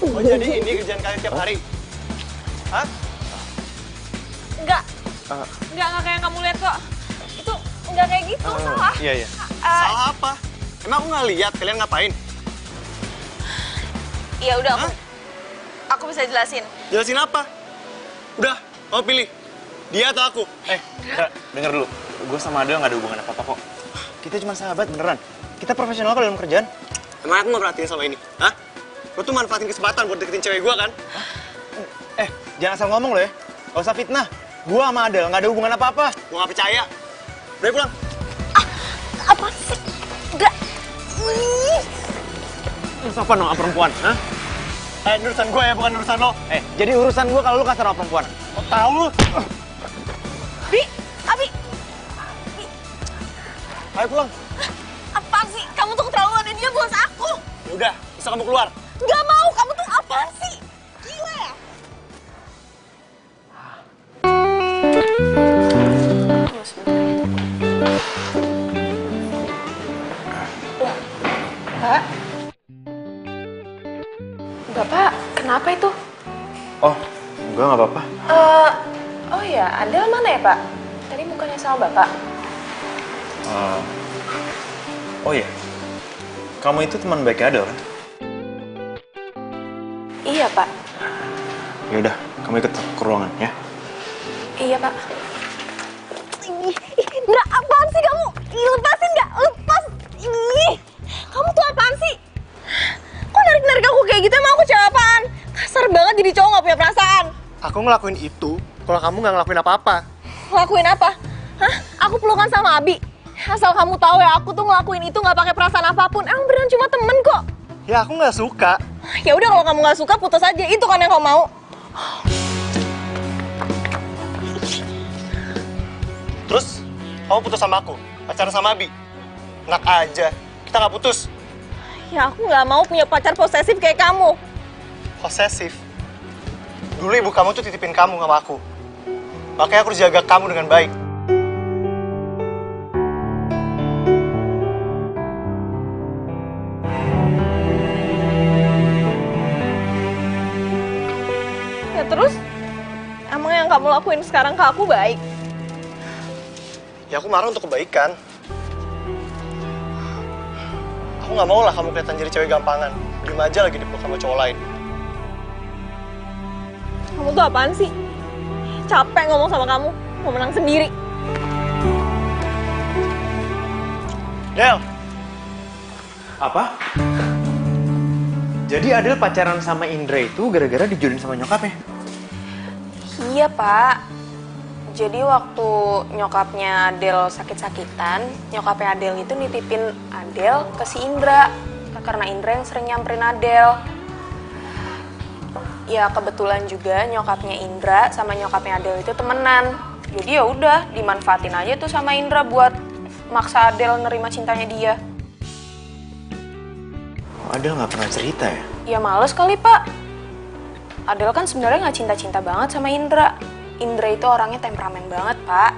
Oh, jadi ini kerjaan kalian tiap hari? Hah? Enggak. Enggak kayak yang kamu lihat kok. Itu enggak kayak gitu, salah. Iya. Salah apa? Emang aku nggak lihat kalian ngapain? Iya udah, aku bisa jelasin. Jelasin apa? Udah, kamu pilih. Dia atau aku? Denger dulu. Gue sama Adel nggak ada hubungan apa-apa kok. Kita cuma sahabat beneran. Kita profesional kok dalam kerjaan. Emang aku nggak perhatiin sama ini? Hah? Lo tuh manfaatin kesempatan buat deketin cewek gue kan? Jangan asal ngomong lo ya. Gak usah fitnah. Gue sama Adel nggak ada hubungan apa-apa. Gue nggak percaya. Udah pulang. Apa sih? Enggak. Terus apa sama perempuan? Hah? Ini urusan gue ya, bukan urusan lo. Jadi urusan gue kalau lu kasar sama perempuan. Lo tahu lu? Abi, Ayo pulang. apaan sih? Kamu tuh keterlaluan, dia bos aku. Ya udah, bisa kamu keluar. Gak mau, kamu tuh apaan sih? Gila ya? Pak? Bapak, kenapa itu? Oh, enggak nggak apa-apa. Oh ya, Adel mana ya, Pak? Tadi bukannya sama Bapak? Oh iya. Kamu itu teman baik Adel kan? Iya, Pak. Ya udah, kamu ikut ke ruangan ya. Iya, Pak. Nggak, apaan sih kamu? Lepasin nggak? Lepas. Ih, kamu tuh apaan sih? Kok narik-narik aku kayak gitu? Emang aku cewek apaan? Kasar banget jadi cowok nggak punya perasaan. Aku ngelakuin itu kalau kamu nggak ngelakuin apa-apa. Ngelakuin apa? Hah? Aku pelukan sama Abi. Asal kamu tahu ya, aku tuh ngelakuin itu nggak pakai perasaan apapun. Emang beneran cuma temen kok. Ya aku nggak suka. Ya udah kalau kamu nggak suka putus aja. Itu kan yang kamu mau. Terus kamu putus sama aku, pacaran sama Abi. Enak aja, kita nggak putus. Ya aku nggak mau punya pacar posesif kayak kamu. Posesif. Dulu ibu kamu tuh titipin kamu sama aku. Makanya aku harus jaga kamu dengan baik. Ya terus, emang yang kamu lakuin sekarang ke aku baik? Ya aku marah untuk kebaikan. Aku nggak mau lah kamu kelihatan jadi cewek gampangan. Diem aja lagi dipeluk sama cowok lain. Kamu tuh apaan sih? Capek ngomong sama kamu, mau menang sendiri. Del, Apa? Jadi Adel pacaran sama Indra itu gara-gara dijodohin sama nyokapnya? Iya, Pak. Jadi waktu nyokapnya Adel sakit-sakitan, nyokapnya Adel itu nitipin Adel ke si Indra. Karena Indra yang sering nyamperin Adel. Ya kebetulan juga nyokapnya Indra sama nyokapnya Adel itu temenan. Jadi ya udah dimanfaatin aja tuh sama Indra buat maksa Adel nerima cintanya dia. Adel nggak pernah cerita ya? Ya males kali, Pak. Adel kan sebenarnya nggak cinta-cinta banget sama Indra. Indra itu orangnya temperamen banget, Pak.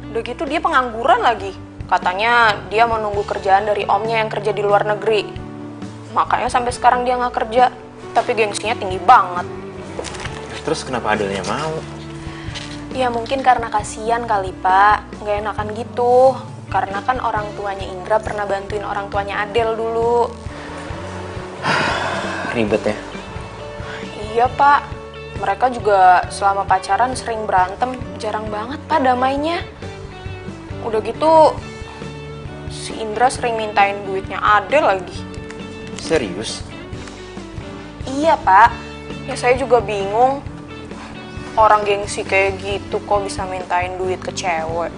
Udah gitu dia pengangguran lagi. Katanya dia mau nunggu kerjaan dari omnya yang kerja di luar negeri. Makanya sampai sekarang dia nggak kerja. Tapi gengsinya tinggi banget. Terus kenapa Adelnya mau? Ya mungkin karena kasihan kali, Pak. Nggak enakan gitu. Karena kan orang tuanya Indra pernah bantuin orang tuanya Adel dulu. Ribet ya? Iya, Pak. Mereka juga selama pacaran sering berantem. Jarang banget, Pak, damainya. Udah gitu, si Indra sering mintain duitnya Adel lagi. Serius? Iya, Pak. Ya saya juga bingung. Orang gengsi kayak gitu kok bisa mintain duit ke cewek.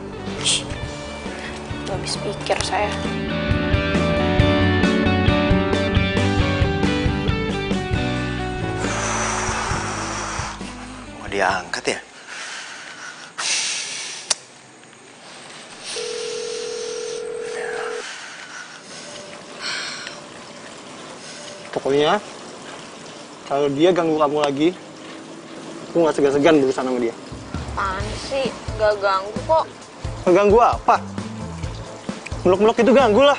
Gak habis pikir saya. Mau diangkat ya? Pokoknya, kalau dia ganggu kamu lagi, aku nggak segan-segan berurusan sama dia. Apaan sih? Gak ganggu kok. Ngeganggu apa? Meluk-meluk itu ganggu lah.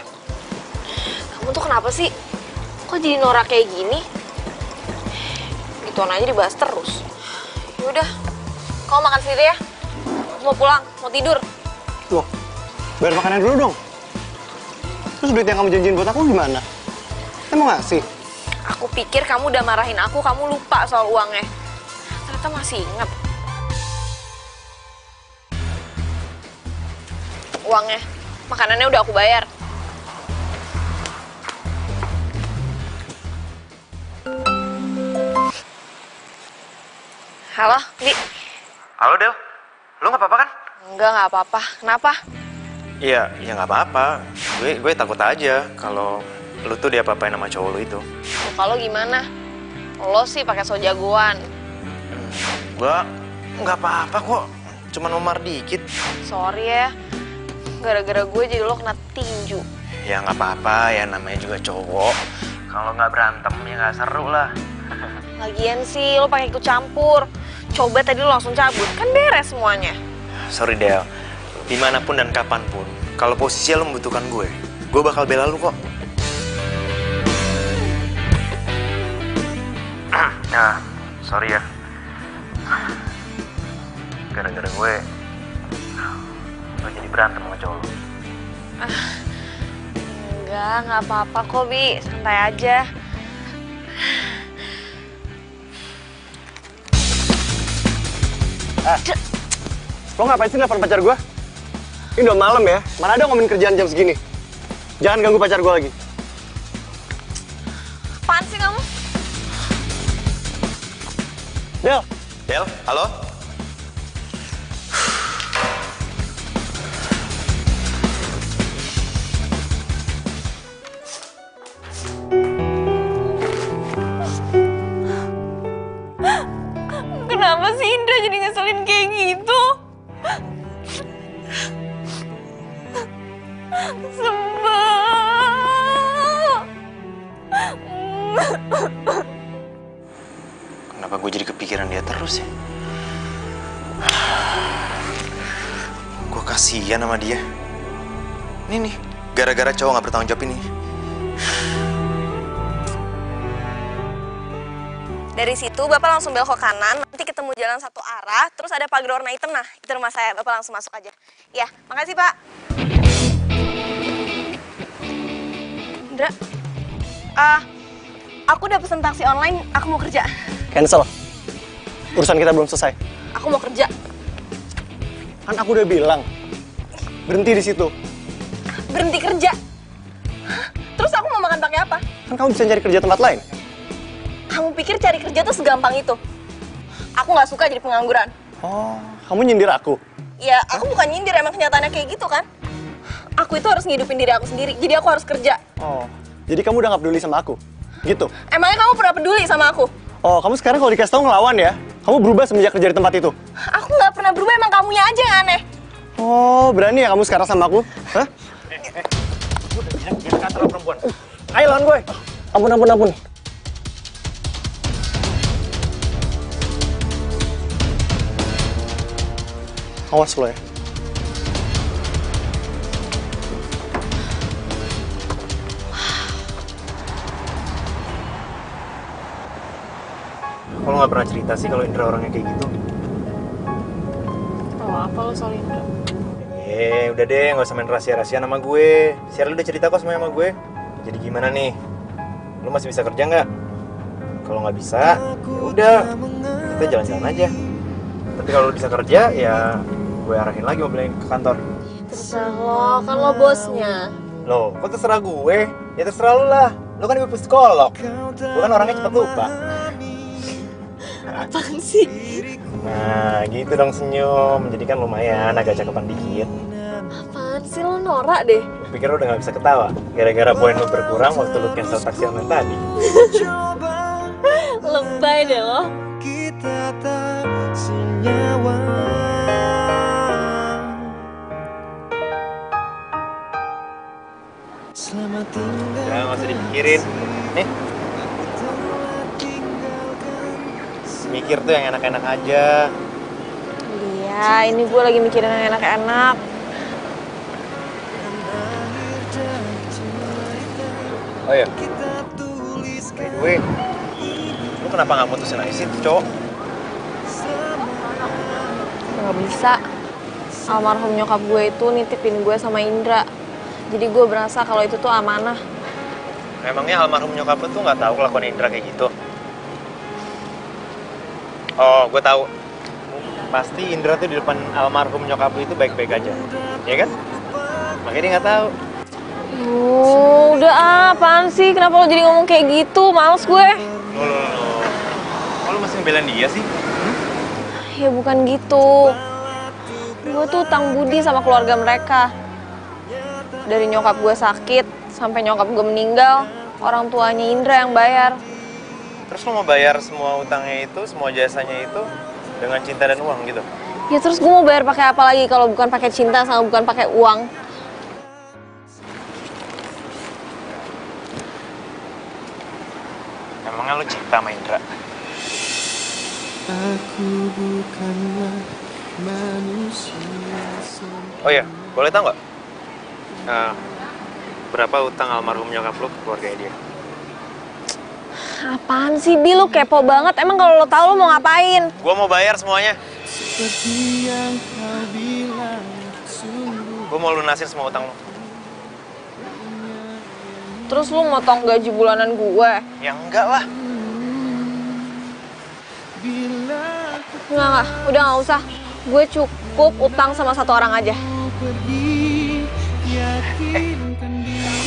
Kamu tuh kenapa sih? Kok jadi norak kayak gini? Gituan aja dibahas terus. Yaudah, kamu makan sendiri ya. Aku mau pulang, mau tidur. Loh, bayar makanan dulu dong. Terus duit yang kamu janjiin buat aku gimana? Saya mau ngasih. Aku pikir kamu udah marahin aku, kamu lupa soal uangnya. Ternyata masih ingat. Uangnya, makanannya udah aku bayar. Halo, Bi. Halo Del, lu nggak apa-apa kan? Enggak apa-apa. Kenapa? Iya, ya nggak apa-apa. Gue takut aja kalau lu tuh diapa-apain sama cowok lu itu. Kalau gimana? Lo sih pakai so jagoan. Gua nggak apa-apa kok, cuman memar dikit. Sorry ya, gara-gara gue jadi lo kena tinju. Ya nggak apa-apa, ya namanya juga cowok. Kalau nggak berantem ya nggak seru lah. Lagian sih lo pakai ikut campur. Coba tadi lo langsung cabut, kan beres semuanya. Sorry Del, dimanapun dan kapanpun, kalau posisi lo membutuhkan gue bakal bela lu kok. Nah, sorry ya. Gara-gara gue jadi berantem sama cowok lu. Nggak apa-apa kok, Bi. Santai aja. Lo ngapain sih nelfon pacar gue? Ini udah malam ya, mana ada ngomongin kerjaan jam segini. Jangan ganggu pacar gue lagi. Apaan sih kamu? Del, halo? Kenapa sih Indra jadi ngeselin kayak gitu? Kenapa gue jadi kepikiran dia terus ya? Gue kasihan sama dia. Ini nih, gara-gara cowok gak bertanggung jawab ini. Dari situ Bapak langsung belok ke kanan, nanti ketemu jalan satu arah, terus ada pagar warna hitam. Nah, itu rumah saya. Bapak langsung masuk aja. Ya, makasih Pak. Indra, aku udah pesen taksi online, aku mau kerja. Cancel. Urusan kita belum selesai. Aku mau kerja. Kan aku udah bilang, berhenti di situ. Berhenti kerja? Terus aku mau makan pakai apa? Kan kamu bisa cari kerja tempat lain. Kamu pikir cari kerja tuh segampang itu? Aku nggak suka jadi pengangguran. Oh, kamu nyindir aku? Ya, aku bukan nyindir, emang kenyataannya kayak gitu kan? Aku itu harus ngidupin diri aku sendiri, jadi aku harus kerja. Oh, jadi kamu udah gak peduli sama aku? Gitu? Emangnya kamu pernah peduli sama aku? Oh, kamu sekarang kalau dikasih tahu ngelawan ya? Kamu berubah semenjak kerja di tempat itu? Aku nggak pernah berubah, emang kamunya aja yang aneh. Oh, berani ya kamu sekarang sama aku? Hah? Jangan kasar lo perempuan. Ayo lawan gue. Ampun. Awas lo ya. Kalau nggak pernah cerita sih kalau Indra orangnya kayak gitu. Oh, apa lo soal Indra? Udah deh, nggak usah main rahasia-rahasia sama gue. Cheryl udah cerita kok semuanya sama gue. Jadi gimana nih? Lu masih bisa kerja nggak? Kalau nggak bisa, ya udah, kita jalan-jalan aja. Tapi kalau lu bisa kerja, ya gue arahin lagi mobilnya ke kantor. Terserah lo, kan lo bosnya. Loh, kok terserah gue? Ya terserah lu lah. Lu kan ibu psikolog. Gue kan orangnya cepet lupa. Apaan sih? Nah, gitu dong senyum. Jadi kan lumayan, agak cakepan dikit. Apaan sih lo norak deh? Gue pikir lu udah gak bisa ketawa. Gara-gara poin lu berkurang waktu lu cancel taksi online tadi. Lebay deh lo. Kita tak senyawa. Selamat tinggal. Udah gak usah dipikirin. Nih. Mikir tuh yang enak-enak aja. Iya, ini gue lagi mikirin yang enak-enak. Oh iya. By the way, lu kenapa gak mutusin aja sih tuh cowok? Gak bisa. Almarhum nyokap gue itu nitipin gue sama Indra. Jadi gue berasa kalau itu tuh amanah. Emangnya almarhum nyokap lu tuh gak tahu kelakuan Indra kayak gitu? Oh, gue tahu. Pasti Indra tuh di depan almarhum nyokap lu itu baik-baik aja, ya kan? Makanya dia nggak tahu. Udah apaan sih? Kenapa lo jadi ngomong kayak gitu? Males gue. Loh. Kok lu masih ngebelain dia sih? Ya bukan gitu. Gue tuh utang budi sama keluarga mereka. Dari nyokap gue sakit sampai nyokap gue meninggal, orang tuanya Indra yang bayar. Terus lu mau bayar semua utangnya itu, semua jasanya itu dengan cinta dan uang gitu? Ya terus gue mau bayar pakai apa lagi kalau bukan pakai cinta sama bukan pakai uang? Emangnya lu cinta sama Indra? Aku bukanlah manusia. Oh iya, boleh tau nggak? Berapa utang almarhum nyokap lu ke keluarganya dia? Apaan sih, Bi? Lu kepo banget. Emang kalau lo tahu lo mau ngapain? Gua mau bayar semuanya. Seperti yang kau bilang, sungguh. Gua mau lunasin semua utang lu. Terus lu motong gaji bulanan gue? Ya enggak lah. Enggak. Udah nggak usah. Gue cukup utang sama satu orang aja.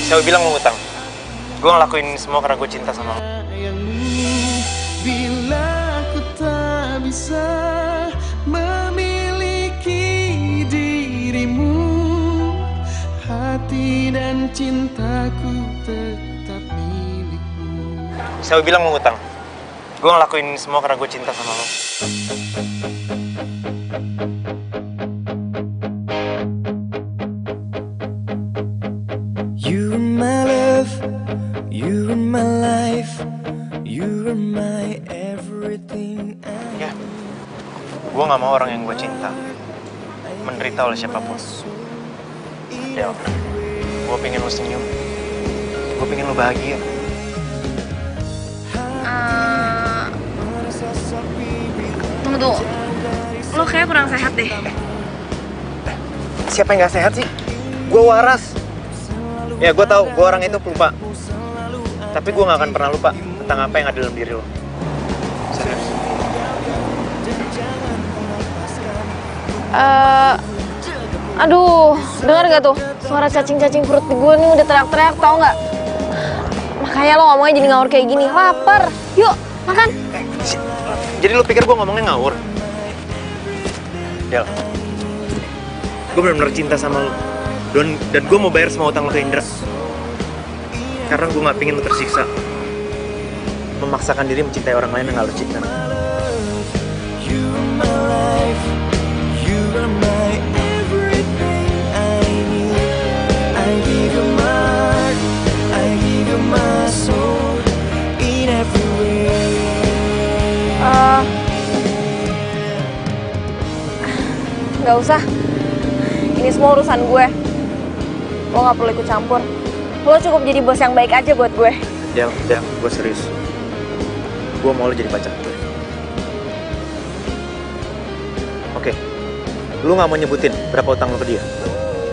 Siapa bilang mau utang? Gue ngelakuin ini semua karena gue cinta sama lo. Bila ku tak bisa memiliki dirimu, hati dan cintaku tetap milikmu. Siapa bilang mau utang? Gue ngelakuin ini semua karena gue cinta sama lo. You are my love, you are my life, you are my everything. Ya, gue gak mau orang yang gue cinta menderita oleh siapapun. Del, gue pengen lo senyum, gue pengen lo bahagia. Tunggu. Lo kayak kurang sehat deh. Siapa yang gak sehat sih? Gue waras. Ya, gue tahu gue orang itu pelupa. Tapi gue gak akan pernah lupa tentang apa yang ada dalam diri lo. Serius. Aduh, dengar gak tuh? Suara cacing-cacing perut di gue nih udah teriak-teriak, tau gak? Makanya lo ngomongnya jadi ngawur kayak gini. Lapar, yuk makan. Jadi lo pikir gue ngomongnya ngawur? Del, gue bener-bener cinta sama lo. Dan gue mau bayar semua utang lo ke Indra. Karena gue gak pingin lo tersiksa memaksakan diri mencintai orang lain yang gak lo cinta. You are my life, you are my everything I need. I give you my heart, I give you my soul in every way. Gak usah. Ini semua urusan gue. Lo gak perlu ikut campur. Lo cukup jadi bos yang baik aja buat gue. Del, gue serius. Gue mau lo jadi pacar gue. Oke, lu gak mau nyebutin berapa utang lo ke dia?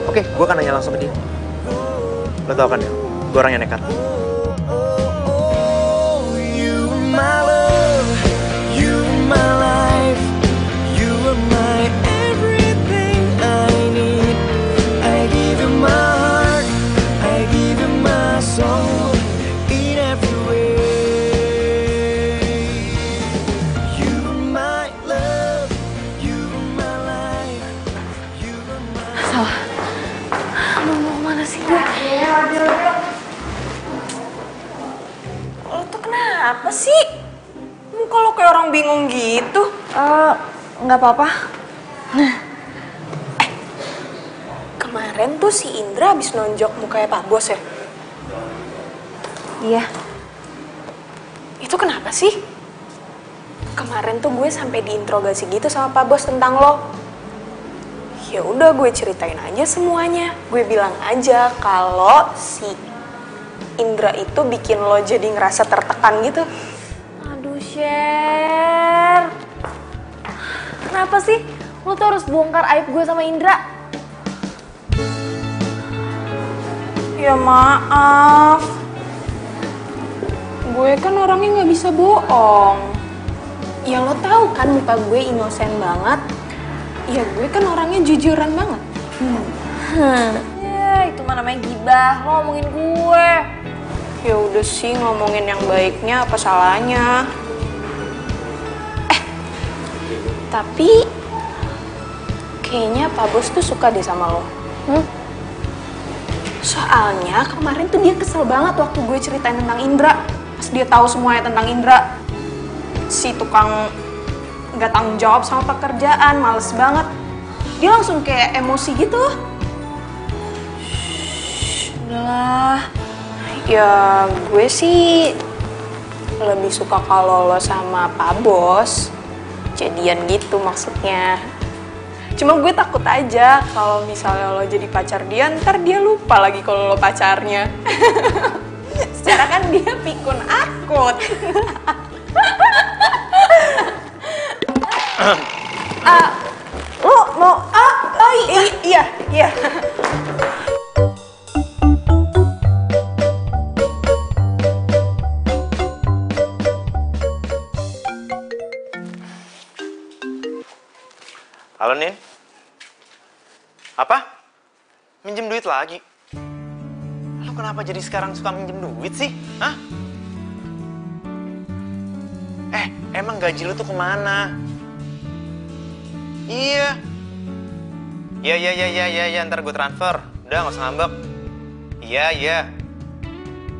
Oke, gue akan nanya langsung ke dia. Lo tau kan, Del? Gue orang yang nekat. You are my love, you are my life, you are my everything I need. I give you my heart, I give you my soul in Lo tuh kenapa sih? Muka lo kayak orang bingung gitu. Nggak apa-apa. Kemarin tuh si Indra habis nonjok mukanya Pak Bos ya? Iya. Itu kenapa sih? Kemarin tuh gue sampai diinterogasi gitu sama Pak Bos tentang lo. Ya udah gue ceritain aja semuanya. Gue bilang aja kalau si Indra itu bikin lo jadi ngerasa tertekan gitu. Aduh, Sher. Kenapa sih? Lo tuh harus bongkar aib gue sama Indra. Ya maaf. Gue kan orangnya nggak bisa bohong. Ya lo tahu kan muka gue inosen banget. Ya gue kan orangnya jujuran banget. Ya, itu mah namanya gibah. Lo ngomongin gue. Ya udah sih ngomongin yang baiknya apa salahnya. Tapi kayaknya Pak Bos tuh suka deh sama lo. Soalnya kemarin tuh dia kesel banget waktu gue ceritain tentang Indra. Pas dia tahu semuanya tentang Indra. Si tukang nggak tanggung jawab sama pekerjaan, males banget. Dia langsung kayak emosi gitu. Udahlah. Ya gue sih lebih suka kalau lo sama Pak Bos jadian gitu maksudnya. Cuma gue takut aja kalau misalnya lo jadi pacar dia, ntar dia lupa lagi kalau lo pacarnya. Secara kan dia pikun akut. Lo mau iya. Halo, Nin. Apa? Minjem duit lagi? Lo kenapa jadi sekarang suka minjem duit sih? Hah? Emang gaji lo tuh kemana? Iya. Iya, ntar gue transfer. Udah, gak usah ngambek. Iya.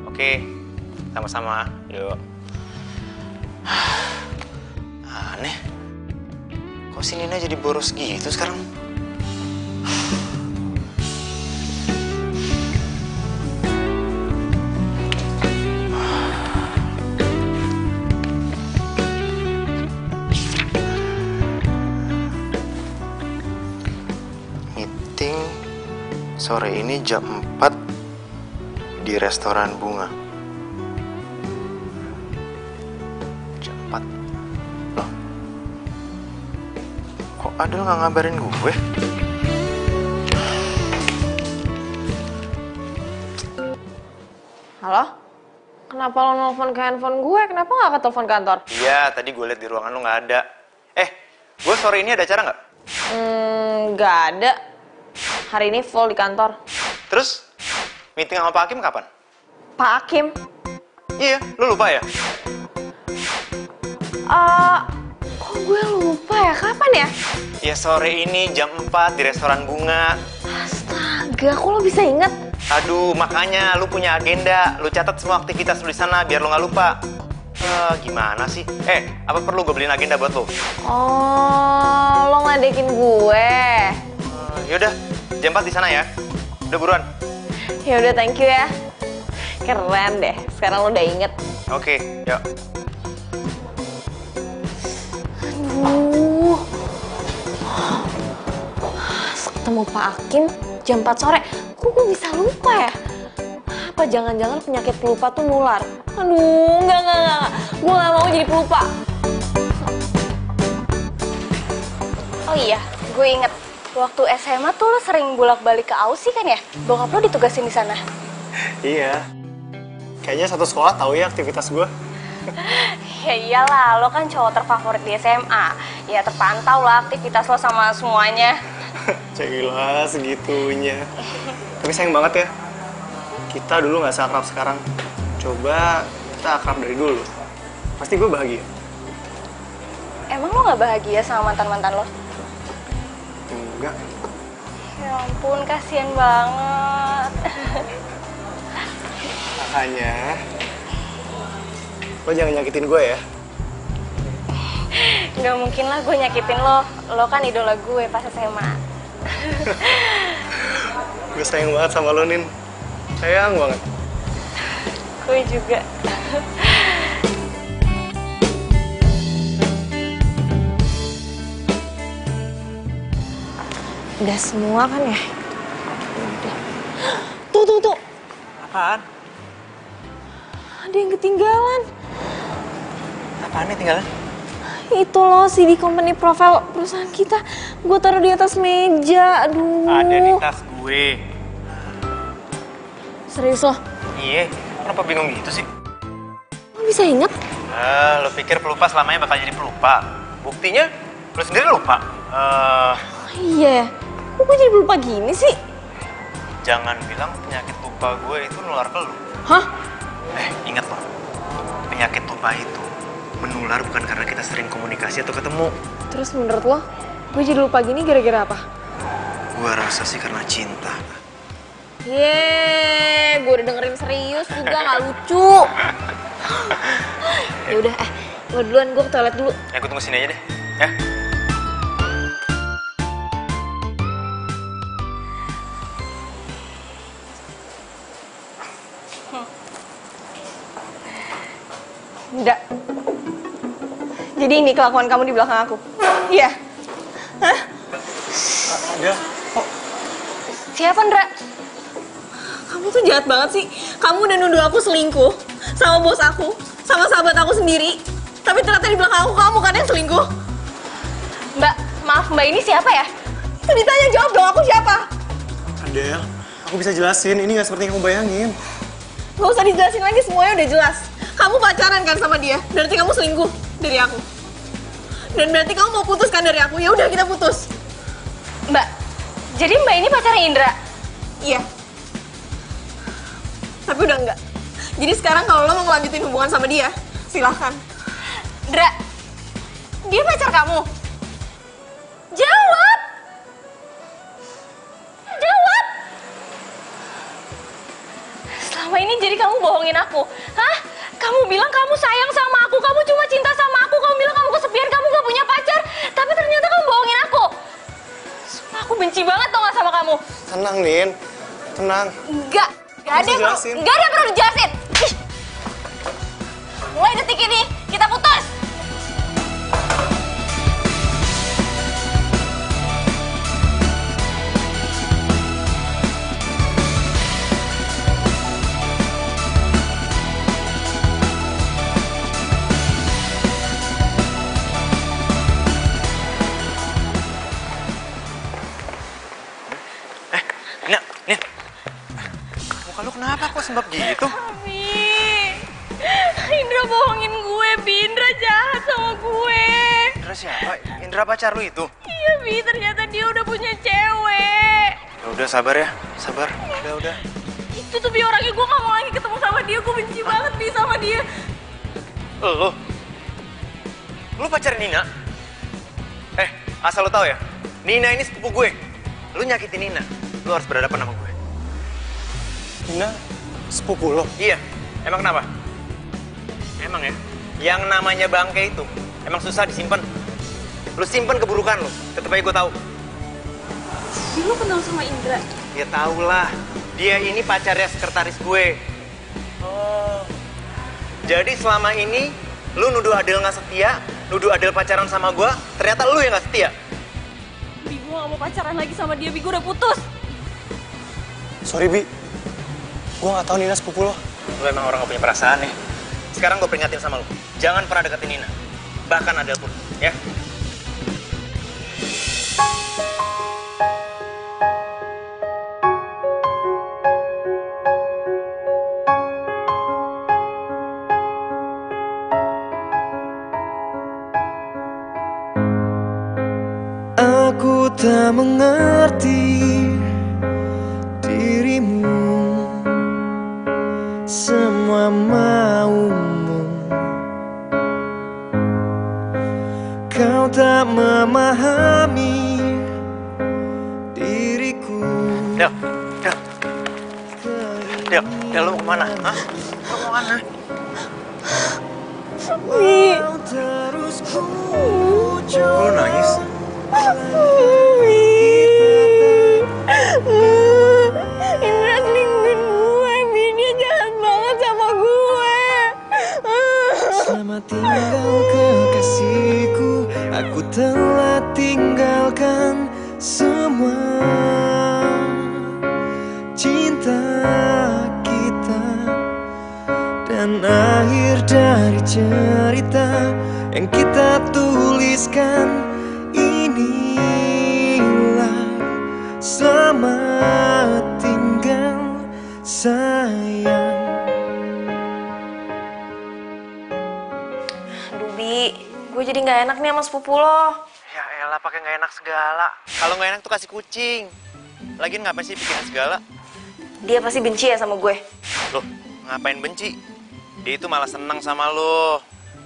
Oke, sama-sama. Yuk. Aneh. Kok si Nina jadi boros gitu sekarang? Meeting sore ini jam 4 di restoran Bunga. Jam 4. Loh. Kok Adel nggak ngabarin gue? Halo? Kenapa lo nelfon ke handphone gue? Kenapa nggak ke telepon kantor? Iya, tadi gue liat di ruangan lo nggak ada. Gue sore ini ada acara nggak? Nggak ada. Hari ini full di kantor. Terus, meeting sama Pak Hakim kapan? Pak Hakim? Iya, lo lupa ya? Kok gue lupa ya? Kapan ya? Ya sore ini jam 4 di restoran Bunga. Astaga, kok lo bisa inget? Aduh, makanya lu punya agenda. Lu catat semua aktivitas lu di sana biar lu nggak lupa. Gimana sih? Apa perlu gue beliin agenda buat lu? Oh, lo ngadekin gue. Yaudah, jam 4 di sana ya. Udah buruan. Ya udah, thank you ya. Keren deh. Sekarang lo udah inget. Oke, yuk. Aduh. Ketemu Pak Hakim jam 4 sore. Kok gue bisa lupa ya? Apa jangan-jangan penyakit pelupa tuh nular? Aduh, enggak. Gue gak mau jadi pelupa. Oh iya, gue inget. Waktu SMA tuh lo sering bolak-balik ke Aussie kan ya? Bokap lo ditugasin di sana. Iya. Kayaknya satu sekolah tahu ya aktivitas gue. Ya iyalah, lo kan cowok terfavorit di SMA. Ya terpantau lah aktivitas lo sama semuanya. Cila segitunya. Tapi sayang banget ya. Kita dulu nggak seakrab sekarang. Coba kita akrab dari dulu. Pasti gue bahagia. Emang lo gak bahagia sama mantan-mantan lo? Enggak. Ya Ya ampun, kasihan banget. Makanya, lo jangan nyakitin gue ya. Gak mungkin lah gue nyakitin lo. Lo kan idola gue pas SMA. Gue sayang banget sama lo, Nin. Sayang banget. Gue juga. Udah semua kan ya? Udah. Tuh. Apaan? Ada yang ketinggalan. Apaan nih tinggalan? Itu loh CD company profile perusahaan kita. Gue taruh di atas meja. Aduh. Ada di tas gue. Serius lo? Iya, kenapa bingung gitu sih? Lo bisa inget? Lo pikir pelupa selamanya bakal jadi pelupa? Buktinya, lo sendiri lupa. Iya. Kok gue jadi lupa gini sih? Jangan bilang penyakit lupa gue itu nular ke lo. Hah? Ingat loh, penyakit lupa itu menular bukan karena kita sering komunikasi atau ketemu. Terus menurut lo, gue jadi lupa gini gara-gara apa? Gue rasa sih karena cinta. Yeay, gue udah dengerin serius juga, gak lucu. Ya udah, gue duluan, gue ke toilet dulu. Gue tunggu sini aja deh, ya. Enggak. Jadi ini kelakuan kamu di belakang aku? Iya. Hah? Ada. Siapa, Ndra? Kamu tuh jahat banget sih. Kamu udah nuduh aku selingkuh sama bos aku, sama sahabat aku sendiri. Tapi ternyata di belakang aku kamu kan yang selingkuh. Mbak, maaf Mbak, ini siapa ya? Itu ditanya, jawab dong, aku siapa? Adel, aku bisa jelasin. Ini nggak seperti yang kamu bayangin. Gak usah dijelasin lagi, semuanya udah jelas. Kamu pacaran kan sama dia, berarti kamu selingkuh dari aku. Dan berarti kamu mau putus kan dari aku, ya udah kita putus. Mbak, jadi Mbak ini pacarnya Indra? Iya. Tapi udah enggak. Jadi sekarang kalau lo mau ngelanjutin hubungan sama dia, silahkan. Indra, dia pacar kamu? Jawab! Jawab! Selama ini jadi kamu bohongin aku, hah? Kamu bilang kamu sayang sama aku, kamu cuma cinta sama aku, kamu bilang kamu kesepian, kamu gak punya pacar, tapi ternyata kamu bohongin aku. Sumpah aku benci banget tau gak sama kamu. Tenang, Nin. Tenang. Gak ada yang perlu dijelasin. Ih. Mulai detik ini, kita putus. Nin, muka lu kenapa kok sembab gitu? Bi, Indra bohongin gue, Bi. Indra jahat sama gue. Indra siapa? Indra pacar lu itu? Iya, Bi, ternyata dia udah punya cewek. Ya udah sabar ya, sabar. Udah. Itu tuh Bi orangnya, gue gak mau lagi ketemu sama dia. Gue benci banget Bi sama dia. Lu pacar Nina? Asal lu tahu ya, Nina ini sepupu gue. Lu nyakitin Nina, lu harus berhadapan sama gue. Nina, sepupu lo? Iya, emang kenapa? Emang ya, yang namanya bangke itu emang susah disimpan. Lu simpen keburukan lu, tetep aja gue tahu. Lu kenal sama Indra? Ya tau lah, dia ini pacarnya sekretaris gue. Oh, jadi selama ini lu nuduh Adel nggak setia, nuduh Adel pacaran sama gue, ternyata lu yang nggak setia. Bi, gue gak mau pacaran lagi sama dia, Bi, gue udah putus. Sorry, Bi. Gue gak tahu Nina sepupu lo. Lu emang orang gak punya perasaan ya. Sekarang gue peringatin sama lu, jangan pernah deketin Nina. Bahkan Adel pun, ya. Aku tak mengerti dirimu, semua maumu. Kau tak memahami diriku. Del, lo mau kemana? Hah? Lo mau kemana? Lo nangis? Indra selingkuhin gue, Bi. Dia jahat banget sama gue. Selamat tinggal kekasihku, aku telah tinggalkan semua cinta kita dan akhir dari cerita yang kita tuliskan. Inilah selamat tinggal sayang. Aduh, Bi. Gue jadi nggak enak nih sama sepupu lo. Ya elah, pakai nggak enak segala. Kalau nggak enak tuh kasih kucing. Lagian ngapain sih bikin segala? Dia pasti benci ya sama gue. Loh, ngapain benci? Dia itu malah senang sama lo.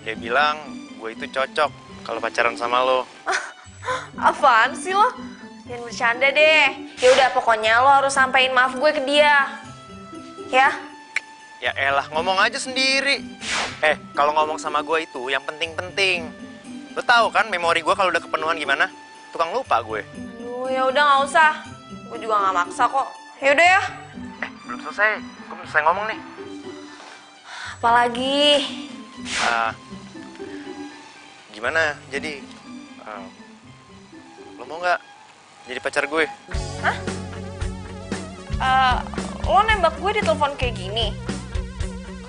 Dia bilang gue itu cocok kalau pacaran sama lo. Apaan sih lo? Jangan bercanda deh. Ya udah, pokoknya lo harus sampein maaf gue ke dia. Ya? Ya elah, ngomong aja sendiri. Kalau ngomong sama gue itu yang penting-penting. Lo tahu kan memori gue kalau udah kepenuhan gimana? Tukang lupa gue. Aduh, ya udah nggak usah. Gue juga nggak maksa kok. Ya udah ya. Belum selesai. Gue belum selesai ngomong nih. Apalagi? Gimana? Jadi, lo mau nggak jadi pacar gue? Hah? Lo nembak gue di telepon kayak gini?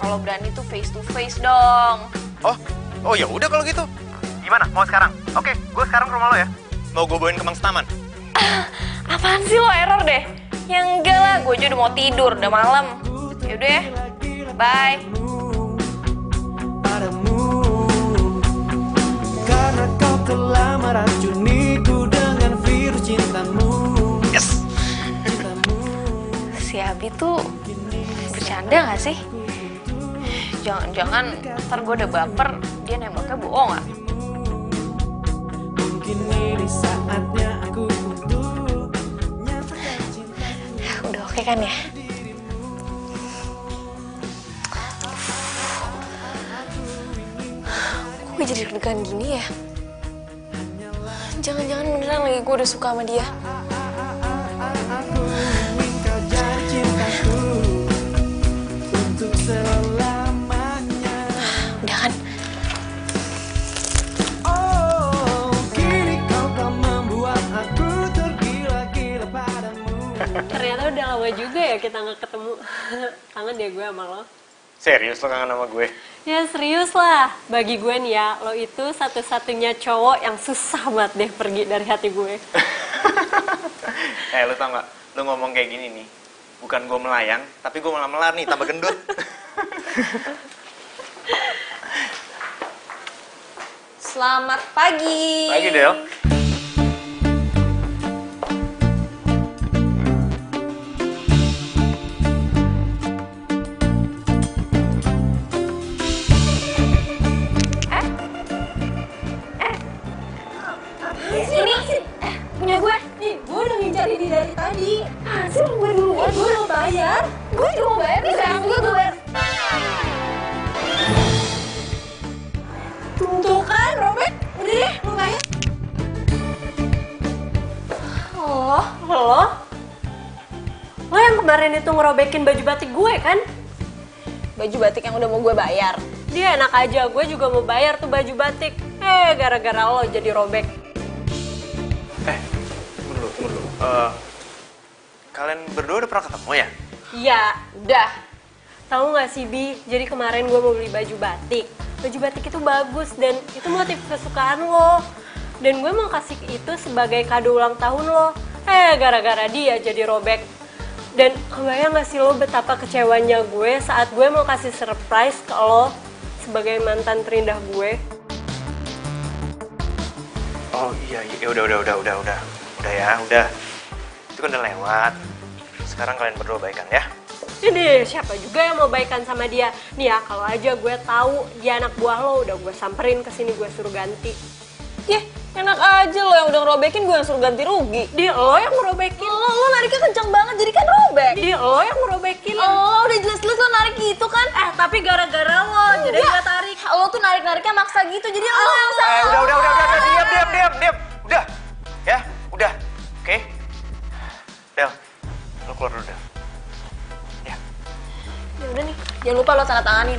Kalau berani tuh face to face dong. Oh ya udah kalau gitu. Gimana? Mau sekarang? Oke, gue sekarang ke rumah lo ya. Mau gue bawain ke Mang Taman. Apaan sih lo, error deh? Ya enggak lah, gue aja udah mau tidur, udah malam. Yaudah ya, bye. Karena kau telah meracuniku dengan virus cintamu. Yes. Si Abi tuh bercanda gak sih? Jangan-jangan ntar gue udah baper, dia nembaknya bohong gak? Mungkin ini saatnya aku untuk udah oke kan ya? Kok gue jadi deg-degan gini ya? Jangan-jangan beneran lagi gue udah suka sama dia. Udah kan? Ternyata udah lama juga ya kita nggak ketemu. Kangen deh gue sama lo. Serius lo kangen sama gue? Ya serius lah. Bagi gue nih ya, lo itu satu-satunya cowok yang susah banget deh pergi dari hati gue. Lo tau gak? Lo ngomong kayak gini nih, bukan gue melayang, tapi gue malah melar nih, tambah gendut. Selamat pagi. Pagi, Del. Punya gue, nih gue udah ngincar ini dari tadi. Hasil gue dulu, gue mau bayar. Gue juga mau bayar, nih sekarang juga gue bayar. Tuh kan, Robert, udah deh, lo bayar. Lo yang kemarin itu ngerobekin baju batik gue kan? Baju batik yang udah mau gue bayar. Dia enak aja, gue juga mau bayar tuh baju batik. Gara-gara lo jadi robek. Tunggu dulu. Kalian berdua udah pernah ketemu ya? Iya, udah. Tahu nggak sih, Bi? Jadi kemarin gue mau beli baju batik. Baju batik itu bagus dan itu motif kesukaan lo. Dan gue mau kasih itu sebagai kado ulang tahun lo. Gara-gara dia jadi robek. Dan kebayang gak sih lo betapa kecewanya gue saat gue mau kasih surprise ke lo sebagai mantan terindah gue? Oh iya, udah ya, udah. Itu kan udah lewat. Sekarang kalian berdua baikan ya. Ini siapa juga yang mau baikan sama dia? Nih ya, kalau aja gue tahu dia anak buah lo, udah gue samperin ke sini, gue suruh ganti. Enak aja lo yang udah ngerobekin, gue yang suruh ganti rugi. Dia lo yang ngerobekin. Lo nariknya kenceng banget, jadi kan robek. Dia lo yang ngerobekin. Lo udah jelas-jelas lo narik gitu kan. Tapi gara-gara lo, jadi gue tarik. Lo tuh narik-nariknya maksa gitu, jadi lo yang salah. Diam. Udah. Ya, udah. Oke. Del, lo keluar dulu, Del. Ya. Ya udah nih, jangan lupa lo tanda tanganin.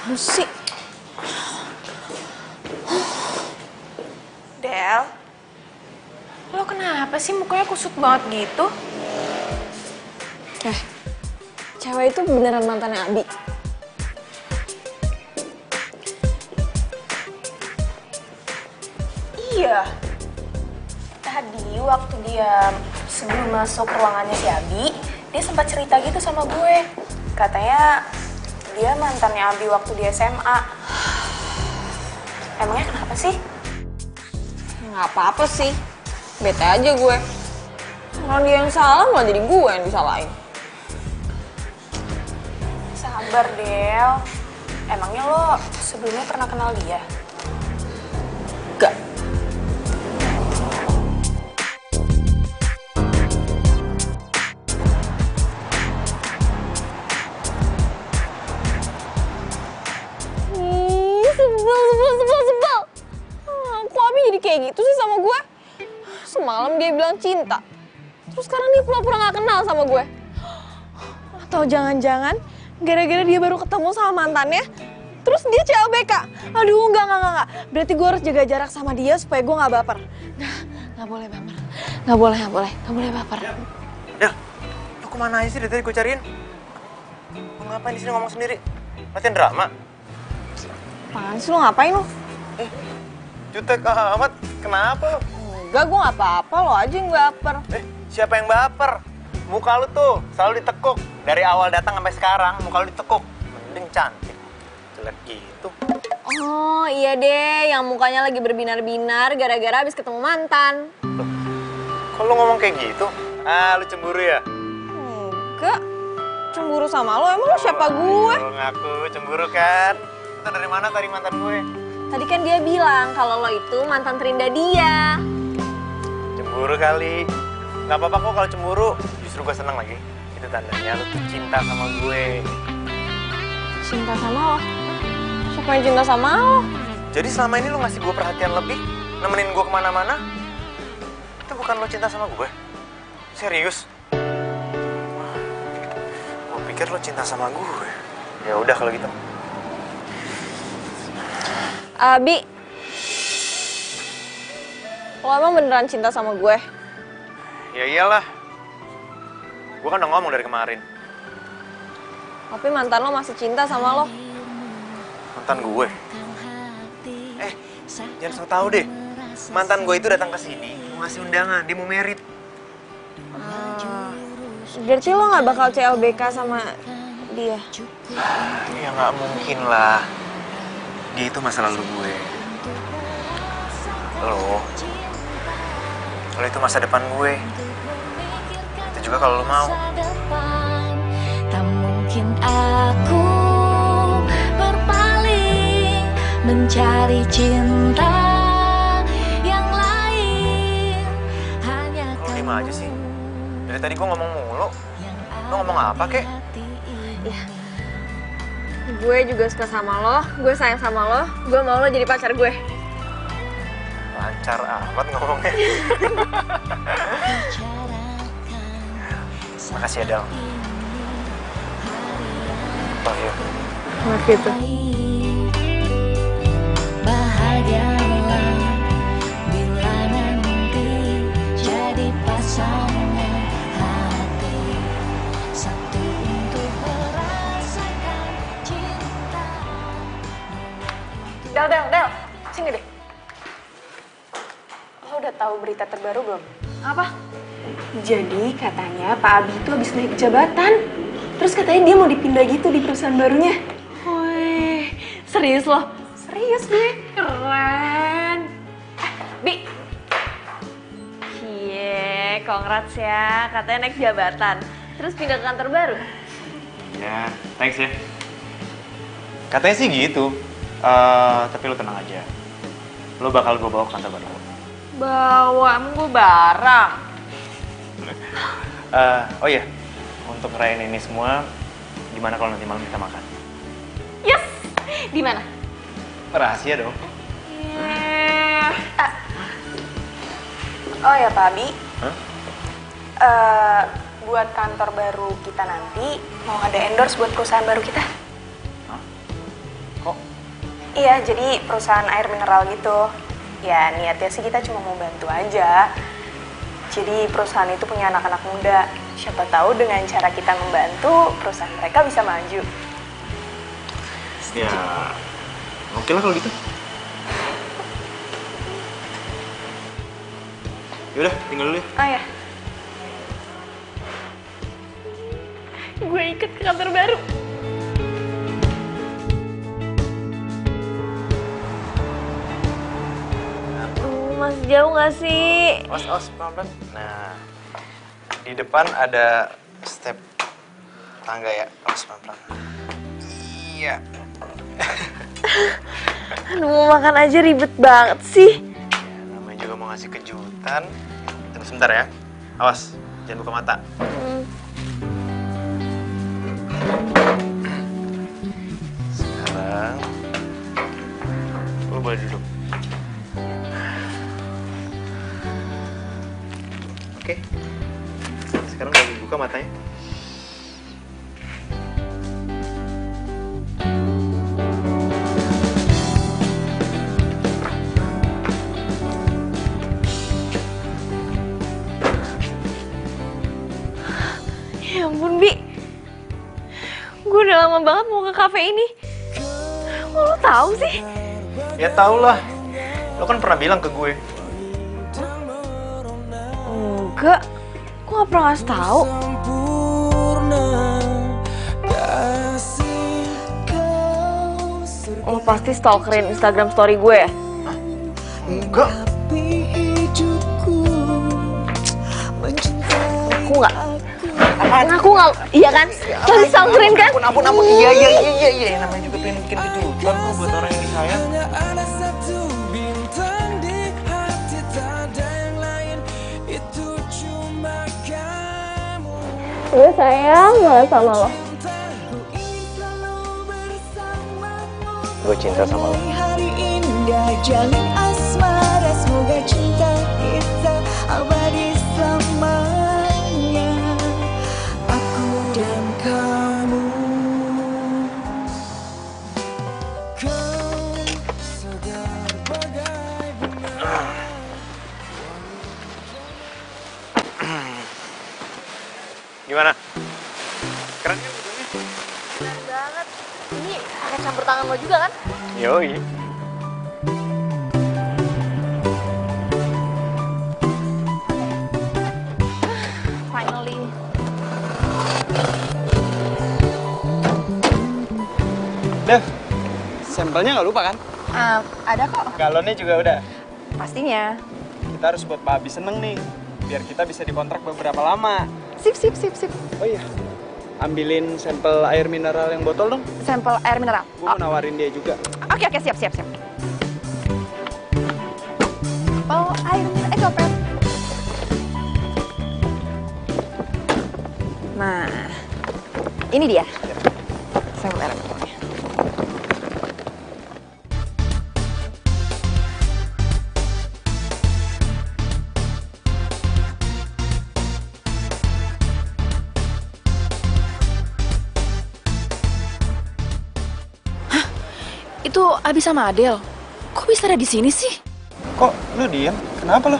Musik. Del, lo kenapa sih mukanya kusut banget gitu? Cewek itu beneran mantannya Abi. Iya. Tadi waktu dia sebelum masuk ruangannya si Abi, dia sempat cerita gitu sama gue. Katanya dia mantannya Abi waktu di SMA. Emangnya kenapa sih? Nggak apa-apa sih. Bete aja gue. Kalau dia yang salah malah jadi gue yang disalahin. Sabar, Del. Emangnya lo sebelumnya pernah kenal dia? Gak. Sebel. Kok Abi jadi kayak gitu sih sama gue? Semalam dia bilang cinta. Terus sekarang dia pura-pura gak kenal sama gue. Atau jangan-jangan gara-gara dia baru ketemu sama mantannya, terus dia CLBK. Aduh, enggak. Berarti gue harus jaga jarak sama dia supaya gue gak baper. Nggak boleh baper. Nggak boleh baper. Del, lo kemana aja sih dari tadi gue cariin? Lo ngapain di sini ngomong sendiri? Latihan drama? Apaan sih lo, ngapain lo? Jutek amat, kenapa lo? Enggak, gue gak apa-apa, lo aja yang baper. Siapa yang baper? Muka lu tuh selalu ditekuk. Dari awal datang sampai sekarang, muka lu ditekuk. Mending cantik. Jelek gitu. Oh iya deh, yang mukanya lagi berbinar-binar gara-gara habis ketemu mantan. Loh, kok lu ngomong kayak gitu? Lu cemburu ya? Enggak, cemburu sama lo, emang lo siapa gue? Lo ngaku cemburu kan? Itu dari mana tadi mantan gue? Tadi kan dia bilang kalau lo itu mantan terindah dia. Cemburu kali. Gak apa-apa kok kalau cemburu, justru gue seneng lagi. Itu tandanya lo tuh cinta sama gue. Cinta sama lo? Siapa yang cinta sama lo? Jadi selama ini lo ngasih gue perhatian lebih, nemenin gue kemana-mana, itu bukan lo cinta sama gue? Serius? Gue pikir lo cinta sama gue. Ya udah kalau gitu. Abi, lo emang beneran cinta sama gue? Ya iyalah. Gue kan udah ngomong dari kemarin. Tapi mantan lo masih cinta sama lo. Mantan gue? Jangan sok tau deh. Mantan gue itu datang ke sini mau ngasih undangan, dia mau merit. Berarti lo gak bakal CLBK sama dia? Ya nggak mungkin lah. Dia itu masa lalu gue. Lo itu masa depan gue. Itu juga kalau lo mau. Tak mungkin aku berpaling mencari cinta yang lain. Hanya Lo diem aja sih. Dari tadi gue ngomong mulu. Lo ngomong apa kek? Gue juga suka sama lo, gue sayang sama lo, gue mau lo jadi pacar gue. Lancar amat ngomongnya. Makasih ya, Del. Oh iya. Makasih tuh. bahagialah bila nanti jadi pasangan hati satu untuk merasakan cinta. Del, sini deh. Lo udah tahu berita terbaru belum? Apa? Jadi katanya Pak Abi itu habis naik jabatan. Terus katanya dia mau dipindah gitu di perusahaan barunya. Wih, serius lo? Serius gue. Keren. Bi. Cie, congrats ya. Katanya naik jabatan. Terus pindah ke kantor baru. Ya, thanks ya. Katanya sih gitu. Tapi lo tenang aja. Lo bakal gue bawa ke kantor baru. Bawa, emang gue barang. Oh iya, untuk ngerayain ini semua, gimana kalau nanti malam kita makan? Yes! Di mana? Rahasia dong. Oh ya Pak Abi, Hah? buat kantor baru kita nanti mau ada endorse buat perusahaan baru kita. Hah? Kok? Iya, jadi perusahaan air mineral gitu. Ya niatnya sih kita cuma mau bantu aja. Jadi perusahaan itu punya anak-anak muda. Siapa tahu dengan cara kita membantu, perusahaan mereka bisa maju. Ya, oke lah kalau gitu. Yaudah, tinggal dulu ya. Oh ya. Gue ikut ke kantor baru. Masih jauh gak sih? Awas, pelan-pelan. Nah, di depan ada step tangga ya. Awas, pelan-pelan. Iya. Aduh, mau makan aja ribet banget sih. Ya, namanya juga mau ngasih kejutan. Tunggu sebentar ya. Awas, jangan buka mata. Sekarang, lo boleh duduk. Oke. Sekarang boleh buka matanya. Ya ampun, Bi. Gue udah lama banget mau ke kafe ini. Kok lo tahu sih? Ya tau lah. Lo kan pernah bilang ke gue. Enggak. Gue gak pernah ngasih tahu. Lo pasti stalkerin Instagram story gue ya? Enggak. Ngaku nggak? Ngaku nggak? Iya kan? Lo stalkerin kan? Ampun. Iya. Namanya juga pengen bikin kejutan kok buat orang yang disayang. Gue sayang banget sama lo. Gue cinta sama lo. Hari indah jalin asmara, semoga cinta kita abadi selamanya. Aku dan kamu. Kau segar bagai bunga. Gimana? Keren kan videonya? Keren banget. Ini pakai campur tangan lo juga kan? Yoi. Finally. Dev, sampelnya nggak lupa kan? Ada kok. Galonnya juga udah. Pastinya. Kita harus buat Pak Abi seneng nih, biar kita bisa dikontrak beberapa lama. Sip. Oh iya, ambilin sampel air mineral yang botol dong. Sampel air mineral. Gue mau nawarin dia juga. Oke, siap. Oh, air mineral. Copet. Nah, ini dia. Sampel air mineralnya. Itu Abi sama Adel. Kok bisa ada di sini sih? Kok lu diam? Kenapa lo?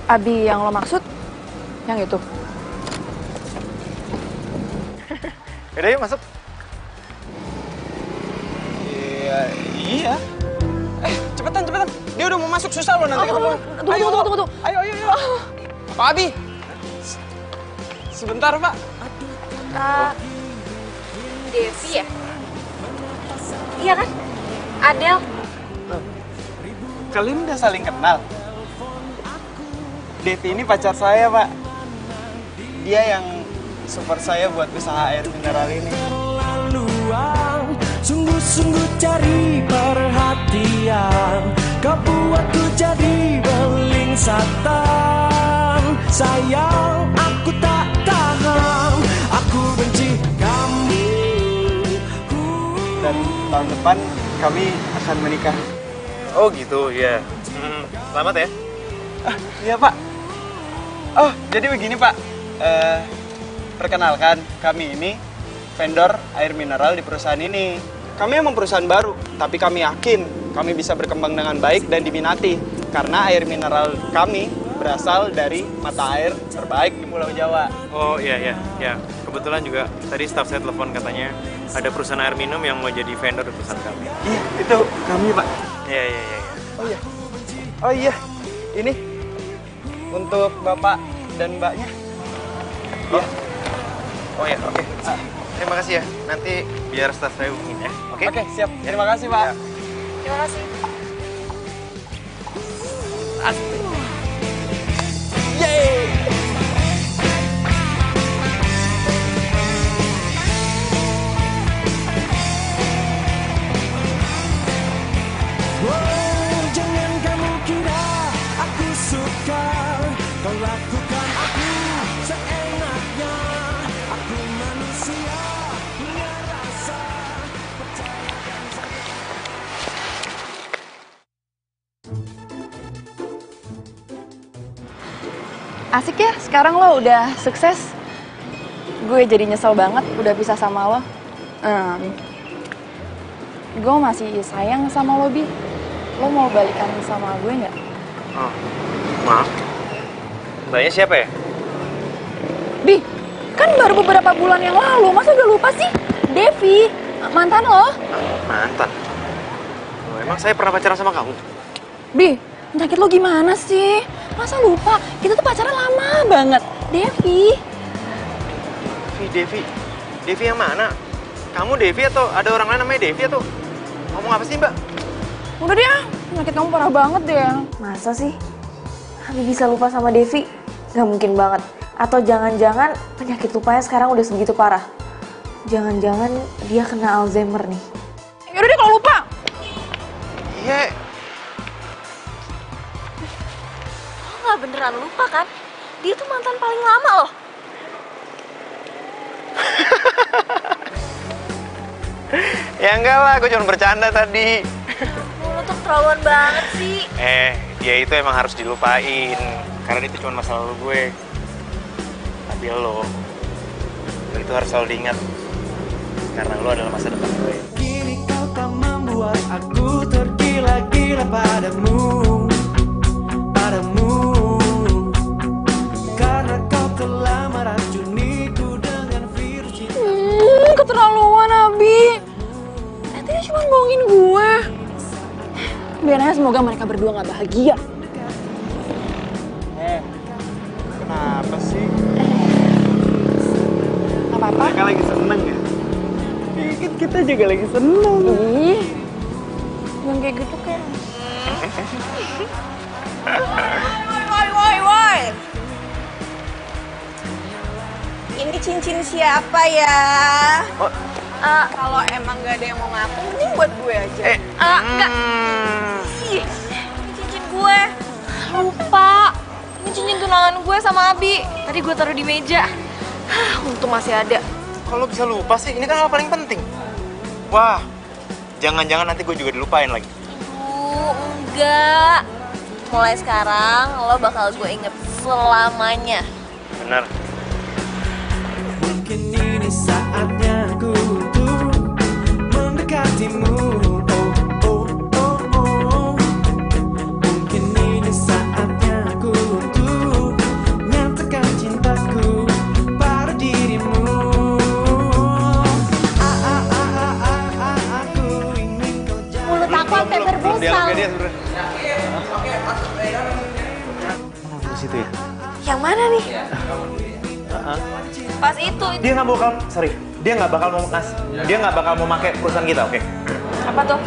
Abi yang lo maksud? Yang itu? Yaudah yuk masuk. Iya. Cepetan. Dia udah mau masuk, susah lo nanti ketemu. Tunggu. Ayo. Pak Abi. Sebentar, Pak. Devi ya? Iya kan? Adel. Kalian udah saling kenal? Devi ini pacar saya, Pak. Dia yang support saya buat usaha air mineral ini. Luang, sungguh-sungguh cari perhatian. Kau buatku jadi beling satan. Sayang, aku tak tahan. Aku benci kamu. Dan tahun depan kami akan menikah. Oh gitu, ya. Selamat ya. Iya, Pak. Oh, jadi begini, Pak. Perkenalkan, kami ini vendor air mineral di perusahaan ini. Kami emang perusahaan baru, tapi kami yakin kami bisa berkembang dengan baik dan diminati. Karena air mineral kami berasal dari mata air terbaik di Pulau Jawa. Oh iya. Kebetulan juga tadi staff saya telepon katanya ada perusahaan air minum yang mau jadi vendor di perusahaan kami. Iya, itu kami, Pak. Iya. Oh iya, ini untuk Bapak dan Mbaknya. Iya. Oh ya, oke. Terima kasih ya. Nanti biar staff saya hubungin ya. Oke? Oke, siap. Terima kasih, Pak. Ya. Terima kasih. Oh, jangan kamu kira aku suka. Kau lakukan aku seenaknya. Aku manusia punya rasa. Asik ya, sekarang lo udah sukses. Gue jadi nyesel banget udah pisah sama lo. Gue masih sayang sama lo, Bi. Lo mau balikan sama gue nggak? Oh, maaf. Mbaknya siapa ya? Bi, kan baru beberapa bulan yang lalu. Masa udah lupa sih? Devi, mantan lo. Mantan? Oh, emang saya pernah pacaran sama kamu? Bi, penyakit lo gimana sih? Masa lupa? Kita tuh pacaran lama banget. Devi. Devi yang mana? Kamu Devi atau ada orang lain namanya Devi atau ngomong apa sih, Mbak? Udah deh, penyakit kamu parah banget deh. Masa sih? Abi bisa lupa sama Devi? Gak mungkin banget. Atau jangan-jangan penyakit lupanya sekarang udah segitu parah. Jangan-jangan dia kena Alzheimer nih. Yaudah deh kalau lupa. Iya. Lo gak beneran lupa kan? Dia tuh mantan paling lama loh. Ya enggak lah, gue cuma bercanda tadi. Lo tuh keterlaluan banget sih. Dia itu emang harus dilupain. Karena itu cuma masa lalu gue. Tapi lo itu harus selalu diingat. Karena lo adalah masa depan gue. Kini kau tak membuat aku tergila-gila padamu. Karena kau telah meracuniku dengan virus cinta. Keterlaluan, Abi. Nanti dia cuma bohongin gue. Biar aja semoga mereka berdua gak bahagia. Kenapa sih? Apa-apa? Mereka lagi seneng ya? Kita juga lagi seneng. Ih, yang kayak gitu kan. Woi. Ini cincin siapa ya? Kalau emang gak ada yang mau ngaku, mending buat gue aja. Enggak. Ih, ini cincin gue. Lupa. Ini cincin tunangan gue sama Abi. Tadi gue taruh di meja. Untung masih ada. Kalau bisa lupa sih, ini kan hal paling penting. Wah, jangan-jangan nanti gue juga dilupain lagi. Enggak. Mulai sekarang lo bakal gue inget selamanya. Bener. Mungkin ini saatnya ku untuk mendekatimu. Mungkin ini saatnya ku untuk nyatakan cintaku pada dirimu. Aku ingin kau jadi. Mulut aku sampai berbusal. Di situ ya? Yang mana nih? Pas itu. Dia nggak bakal mau pakai perusahaan kita, oke? Apa tuh?